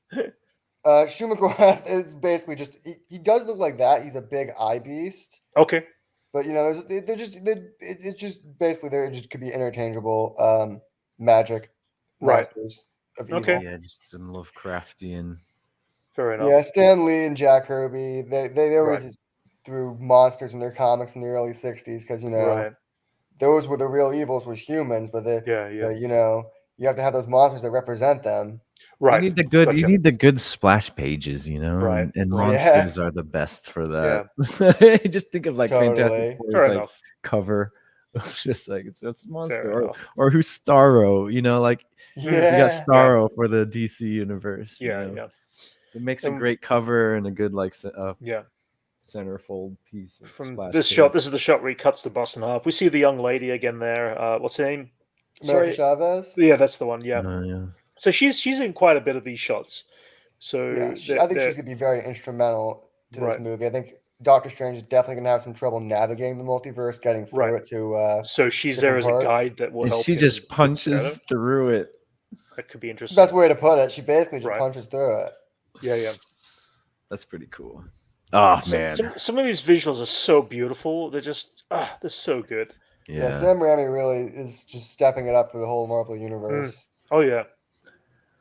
Shumagorath is basically just he does look like that. He's a big eye beast. Okay. But it's just basically there just could be interchangeable magic monsters of evil. Okay. Yeah, just some Lovecraftian. Fair enough. Yeah, Stan Lee and Jack Kirby, they always threw monsters in their comics in the early 60s because those were the real evils with humans, but you have to have those monsters that represent them. Right. You need the good splash pages, Right. And monsters are the best for that. Just think of like Fantastic Four's cover. Just like it's a monster. Or who's Starro, you got Starro for the DC universe. Yeah. It makes a great cover and a good centerfold piece from this shot. This is the shot where he cuts the bus in half. We see the young lady again there. What's her name? America Chavez. Yeah, that's the one. Yeah. Yeah. So she's in quite a bit of these shots. So yeah, I think she's gonna be very instrumental to this movie. I think Doctor Strange is definitely gonna have some trouble navigating the multiverse, getting through it to. So she's there as a guide that will help. She just punches through it. That could be interesting. Best way to put it. She basically just punches through it. Yeah. That's pretty cool. Oh man, some of these visuals are so beautiful. They're just they're so good. Yeah, Sam Raimi really is just stepping it up for the whole Marvel universe. Oh yeah.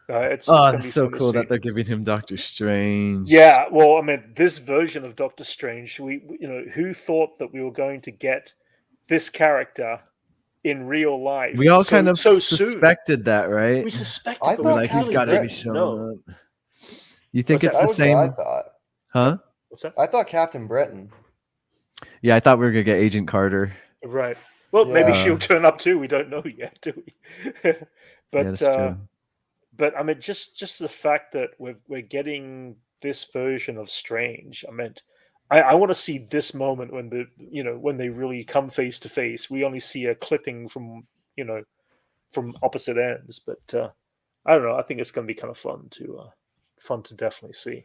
It's so cool that they're giving him Doctor Strange. Yeah, well, I mean, this version of Doctor Strange, who thought that we were going to get this character in real life? We all kind of suspected that, right? We suspected, I thought he's got to be shown up. You think it's the same? I thought. Huh? What's that? I thought Captain Britain. Yeah, I thought we were gonna get Agent Carter. Right. Well, maybe she'll turn up too. We don't know yet, do we? But that's true. But I mean, just the fact that we're getting this version of Strange. I mean, I want to see this moment when when they really come face to face. We only see a clipping from from opposite ends, but I don't know. I think it's going to be kind of fun to definitely see.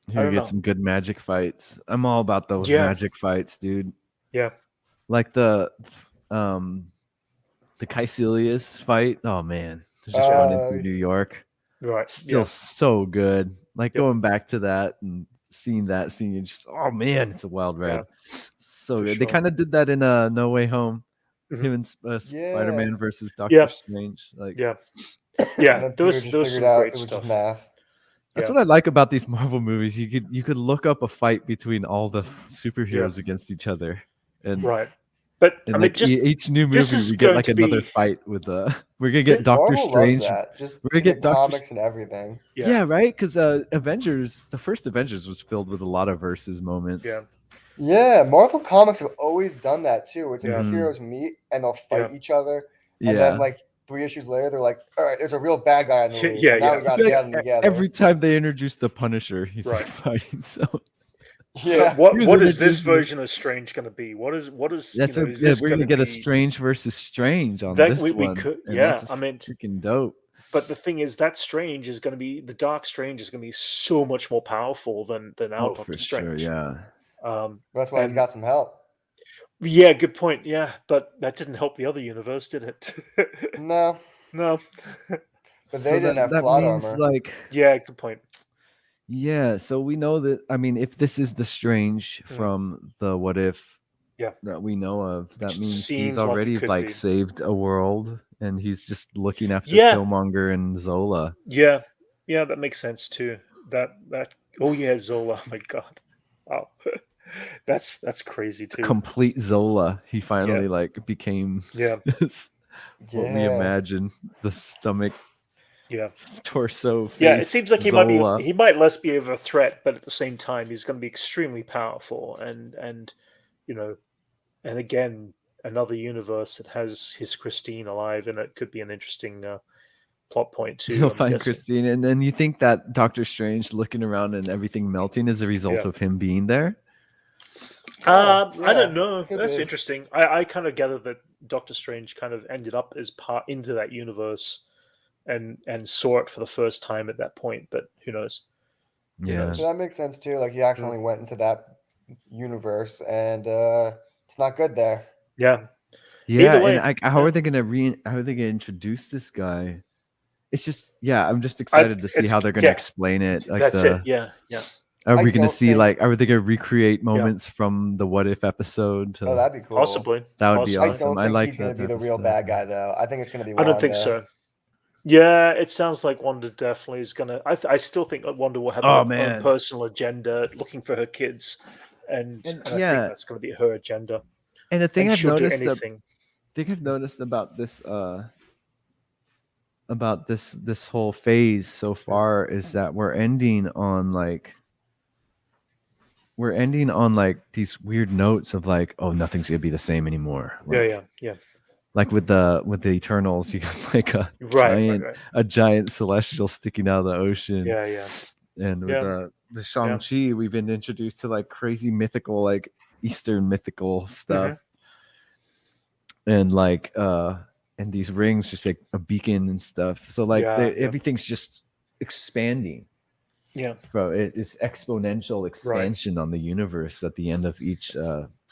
You get some good magic fights. I'm all about those magic fights, dude. Yeah, like the Caecilius fight. Oh man. Just running through New York. Right. Still so good. Like going back to that and seeing that scene, and just man, it's a wild ride. Yeah. So good. Sure. They kind of did that in No Way Home. Mm-hmm. Him and Spider-Man versus Doctor Strange. Like those great stuff. That's what I like about these Marvel movies. You could look up a fight between all the superheroes against each other. And But I mean, just each new movie, we get like another fight with we're gonna get Doctor Strange. Just we're gonna get comics and everything. Yeah, right. Because Avengers, the first Avengers was filled with a lot of versus moments. Yeah, Marvel comics have always done that too. It's like the heroes meet and they'll fight each other, and then like 3 issues later, they're like, "All right, there's a real bad guy in the movie. So now we gotta get them together." Every time they introduce the Punisher, he's like fighting. So. Yeah. What is this version of Strange going to be? What is? That's we're going to get a Strange versus Strange on this one. I mean, freaking dope. But the thing is, that Strange is going to be the Dark Strange is going to be so much more powerful than our Doctor Strange. Sure, yeah. That's why he's got some help. Yeah, good point. Yeah, but that didn't help the other universe, did it? No. But they didn't have plot armor. Yeah, good point. Yeah, so we know that. I mean, if this is the Strange from the What If, that we know of, that means he's already saved a world, and he's just looking after Killmonger and Zola. Yeah, that makes sense too. That Zola. Oh my god, wow, that's crazy too. Complete Zola. He finally became. Yeah. What we imagine, the stomach. Yeah, torso. Face, it seems like he Zola. might less be of a threat, but at the same time, he's going to be extremely powerful, and and again, another universe that has his Christine alive, and it could be an interesting plot point too. You'll find Christine, and then you think that Doctor Strange looking around and everything melting is a result of him being there. I don't know. That's interesting. I kind of gather that Doctor Strange kind of ended up as part into that universe. And saw it for the first time at that point, but who knows? Yeah, so that makes sense too. Like he accidentally went into that universe, and it's not good there. Yeah. And how are they gonna introduce this guy? It's just I'm just excited to see how they're gonna explain it. Like that's it. Yeah. Are we gonna see are they gonna recreate moments from the What If episode? Oh, that'd be cool. Possibly. That would be awesome. I like he's gonna be the real bad guy though. I think it's gonna be. I don't think so. Yeah, it sounds like Wanda definitely is gonna. I still think that Wanda will have her own personal agenda, looking for her kids, and I think that's going to be her agenda. And the thing I've noticed about this whole phase so far is that we're ending on these weird notes of nothing's gonna be the same anymore. Yeah. Like with the Eternals, you got a giant celestial sticking out of the ocean. Yeah. And with the Shang-Chi, we've been introduced to like crazy mythical, like Eastern mythical stuff. And like and these rings just like a beacon and stuff. So like everything's just expanding. Yeah. Bro, it's exponential expansion on the universe at the end of each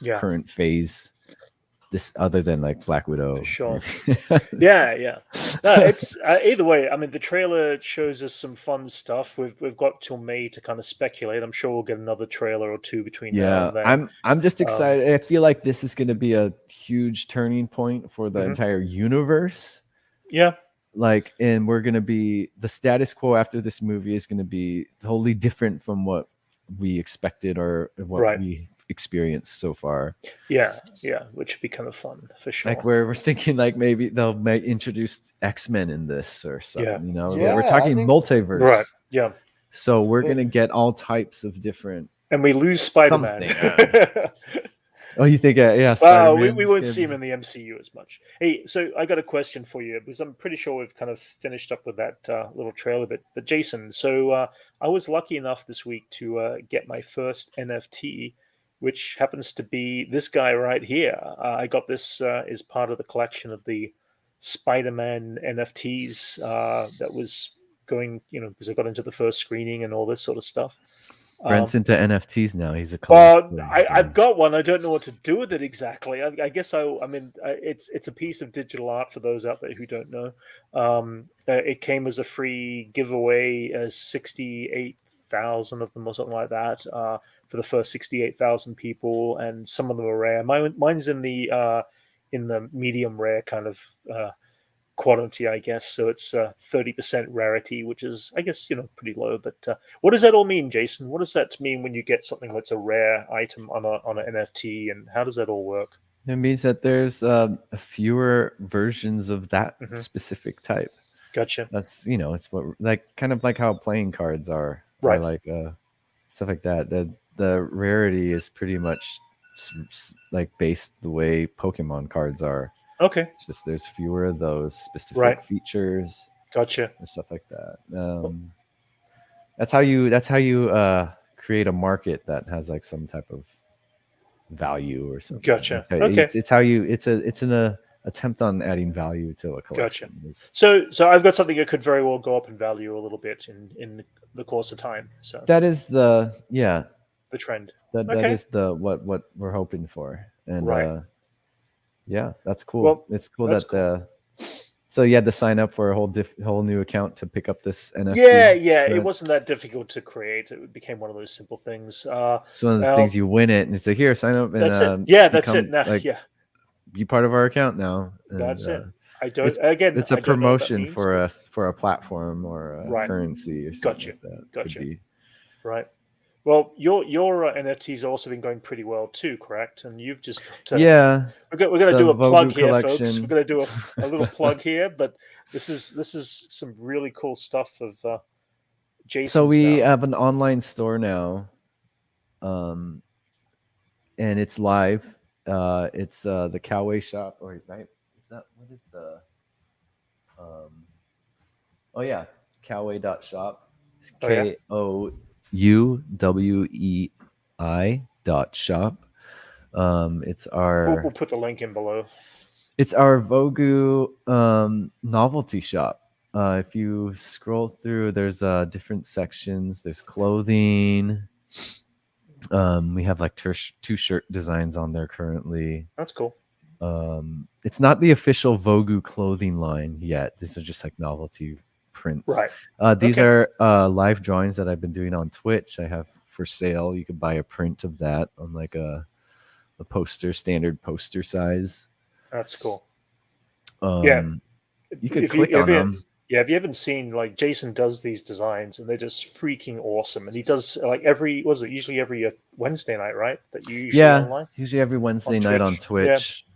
current phase. This other than like Black Widow. For sure. Yeah. No, it's either way. I mean, the trailer shows us some fun stuff. We've got till May to kind of speculate. I'm sure we'll get another trailer or two between now and then. I'm just excited. I feel like this is going to be a huge turning point for the entire universe. Yeah. Like, and we're going to be, the status quo after this movie is going to be totally different from what we expected or what we experienced so far. Yeah, which would be kind of fun for sure. Like we're thinking like maybe they'll introduce X-Men in this or something, you know. Yeah, we're talking multiverse. Right. Yeah. So we're gonna get all types of different, and we lose Spider-Man. Oh, you think Spider-Man? We won't see him in the MCU as much. Hey, so I got a question for you because I'm pretty sure we've kind of finished up with that little trailer bit. But Jason, so I was lucky enough this week to get my first NFT, which happens to be this guy right here. I got this as part of the collection of the Spider-Man NFTs that was going, because I got into the first screening and all this sort of stuff. Brent's into NFTs now. He's a collector. I've got one. I don't know what to do with it exactly. I guess it's a piece of digital art for those out there who don't know. It came as a free giveaway, as 68,000 of them or something like that. For the first 68,000 people, and some of them are rare. Mine's in the medium rare kind of quantity, I guess. So it's 30% rarity, which is, I guess, pretty low. But what does that all mean, Jason? What does that mean when you get something that's a rare item on an NFT, and how does that all work? It means that there's fewer versions of that specific type. Gotcha. That's it's what kind of like how playing cards are, right? Or like stuff like that. The rarity is pretty much like based the way Pokemon cards are. Okay. It's just there's fewer of those specific features. Gotcha. Or stuff like that. That's how you create a market that has like some type of value or something. Gotcha. It's an attempt on adding value to a collection. Gotcha. So I've got something that could very well go up in value a little bit in the course of time. So that is the trend. That is what we're hoping for. And that's cool. Well, it's cool that so you had to sign up for a whole new account to pick up this NFT. Yeah. It wasn't that difficult to create. It became one of those simple things. It's one of the things you win it, and it's like, here, sign up. And, that's it. Yeah, that's it. Now, be part of our account now. And, that's it. It's a promotion for a platform or a currency or something like that. Gotcha. Right. Well, your NFTs have also been going pretty well too, correct? And you've just we're going to do a plug here, collection. Folks. We're going to do a little plug here, but this is some really cool stuff of Jason's. So we have an online store now, and it's live. It's the Cowway shop, or right? Is that what is the? Cowway.shop. KOUWEI.shop. It's our. We'll put the link in below. It's our Grogu novelty shop. If you scroll through, there's different sections. There's clothing. We have like two shirt designs on there currently. That's cool. It's not the official Grogu clothing line yet. These are just like novelty prints. Right. These are live drawings that I've been doing on Twitch. I have for sale. You could buy a print of that on like a standard poster size. That's cool. You could click on them. Yeah, if you haven't seen, like, Jason does these designs and they're just freaking awesome. And he does like usually every Wednesday night, right? That you usually online? Usually every Wednesday night on Twitch.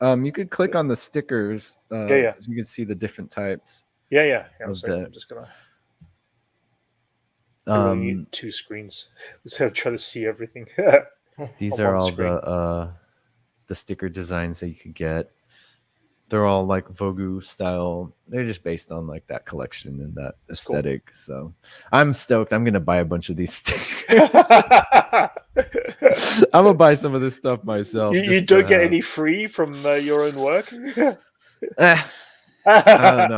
Yeah. You could click on the stickers. So you can see the different types. Yeah. I'm just gonna. I really need two screens, so I'm trying to see everything. These are all the sticker designs that you could get. They're all like Vogu style. They're just based on like that collection and that aesthetic. Cool. So I'm stoked. I'm gonna buy a bunch of these stickers. I'm gonna buy some of this stuff myself. You don't get any free from your own work? I don't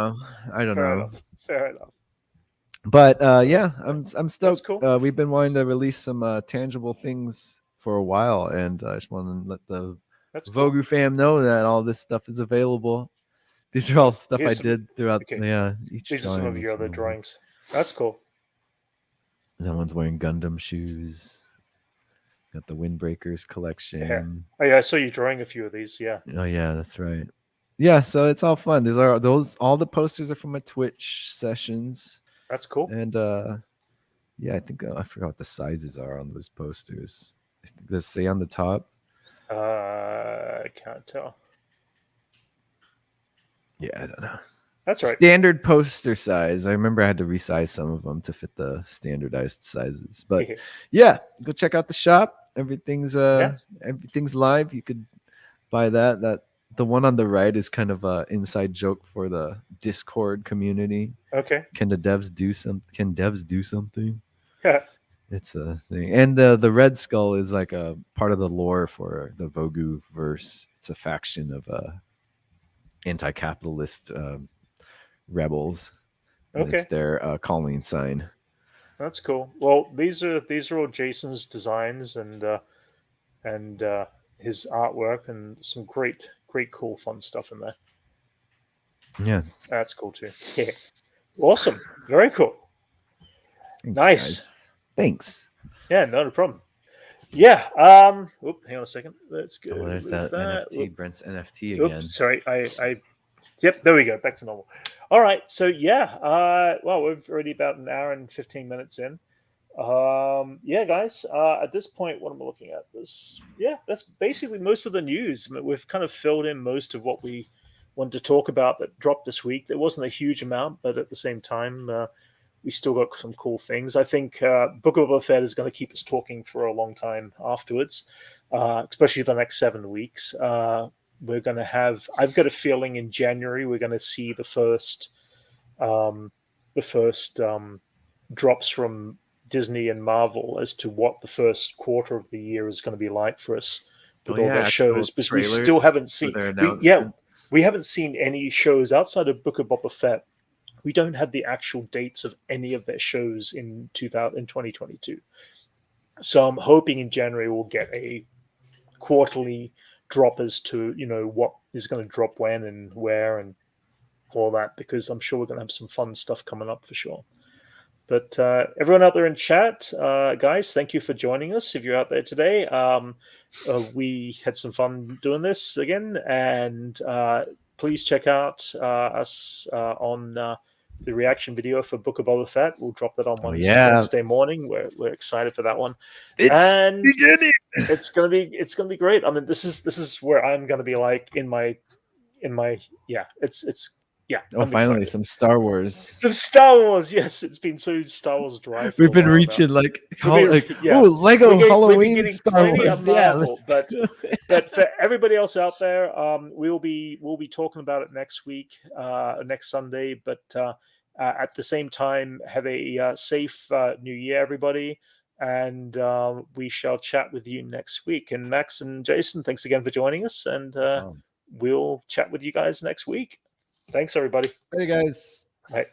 know. Fair enough. But yeah, I'm stoked. Cool. We've been wanting to release some tangible things for a while, and I just want to let the Vogu fam know that all this stuff is available. These are all stuff I did throughout. Okay. Yeah, these are some of your other drawings. That's cool. That one's wearing Gundam shoes. Got the Windbreakers collection. Yeah. Oh yeah, I saw you drawing a few of these. Yeah. Oh yeah, that's right. Yeah, so it's all fun. All the posters are from my Twitch sessions. That's cool. And yeah, I think I forgot what the sizes are on those posters. Does it say on the top? I can't tell. Yeah, I don't know. That's right. Standard poster size. I remember I had to resize some of them to fit the standardized sizes. But yeah, go check out the shop. Everything's live. You could buy that. The one on the right is kind of a inside joke for the Discord community. Okay. Can devs do something? Yeah. It's a thing. And the Red Skull is like a part of the lore for the Vogu verse. It's a faction of anti-capitalist rebels. And it's their calling sign. That's cool. Well, these are all Jason's designs and his artwork and some great, cool, fun stuff in there. Yeah. That's cool too. Yeah. Awesome. Very cool. Thanks, nice. Guys. Thanks. Yeah, not a problem. Yeah. Hang on a second. Let's go. Oh, there's that NFT. Brent's NFT again. Sorry. Yep, there we go. Back to normal. All right. So yeah. Well, we're already about an hour and 15 minutes in. Yeah, guys. At this point, what am I looking at? That's basically most of the news. I mean, we've kind of filled in most of what we wanted to talk about that dropped this week. There wasn't a huge amount, but at the same time, we still got some cool things. I think Book of Boba Fett is going to keep us talking for a long time afterwards, especially the next 7 weeks. We're going to have. I've got a feeling in January we're going to see the first drops from Disney and Marvel as to what the first quarter of the year is going to be like for us with all their shows, because we still haven't seen. We haven't seen any shows outside of Book of Boba Fett. We don't have the actual dates of any of their shows in 2022. So I'm hoping in January we'll get a quarterly drop as to what is going to drop when and where and all that, because I'm sure we're going to have some fun stuff coming up for sure. But everyone out there in chat, guys, thank you for joining us. If you're out there today, we had some fun doing this again, and please check out us on the reaction video for Book of Boba Fett. We'll drop that on Wednesday morning. We're excited for that one, it's gonna be great. I mean, this is where I'm gonna be like in my Oh, finally, some Star Wars. Some Star Wars, yes. It's been so Star Wars drive. We've been reaching Lego Halloween Star Wars. Marvel, but for everybody else out there, we'll be talking about it next week, next Sunday. But at the same time, have a safe New Year, everybody, and we shall chat with you next week. And Max and Jason, thanks again for joining us, and we'll chat with you guys next week. Thanks, everybody. Hey, guys. Bye.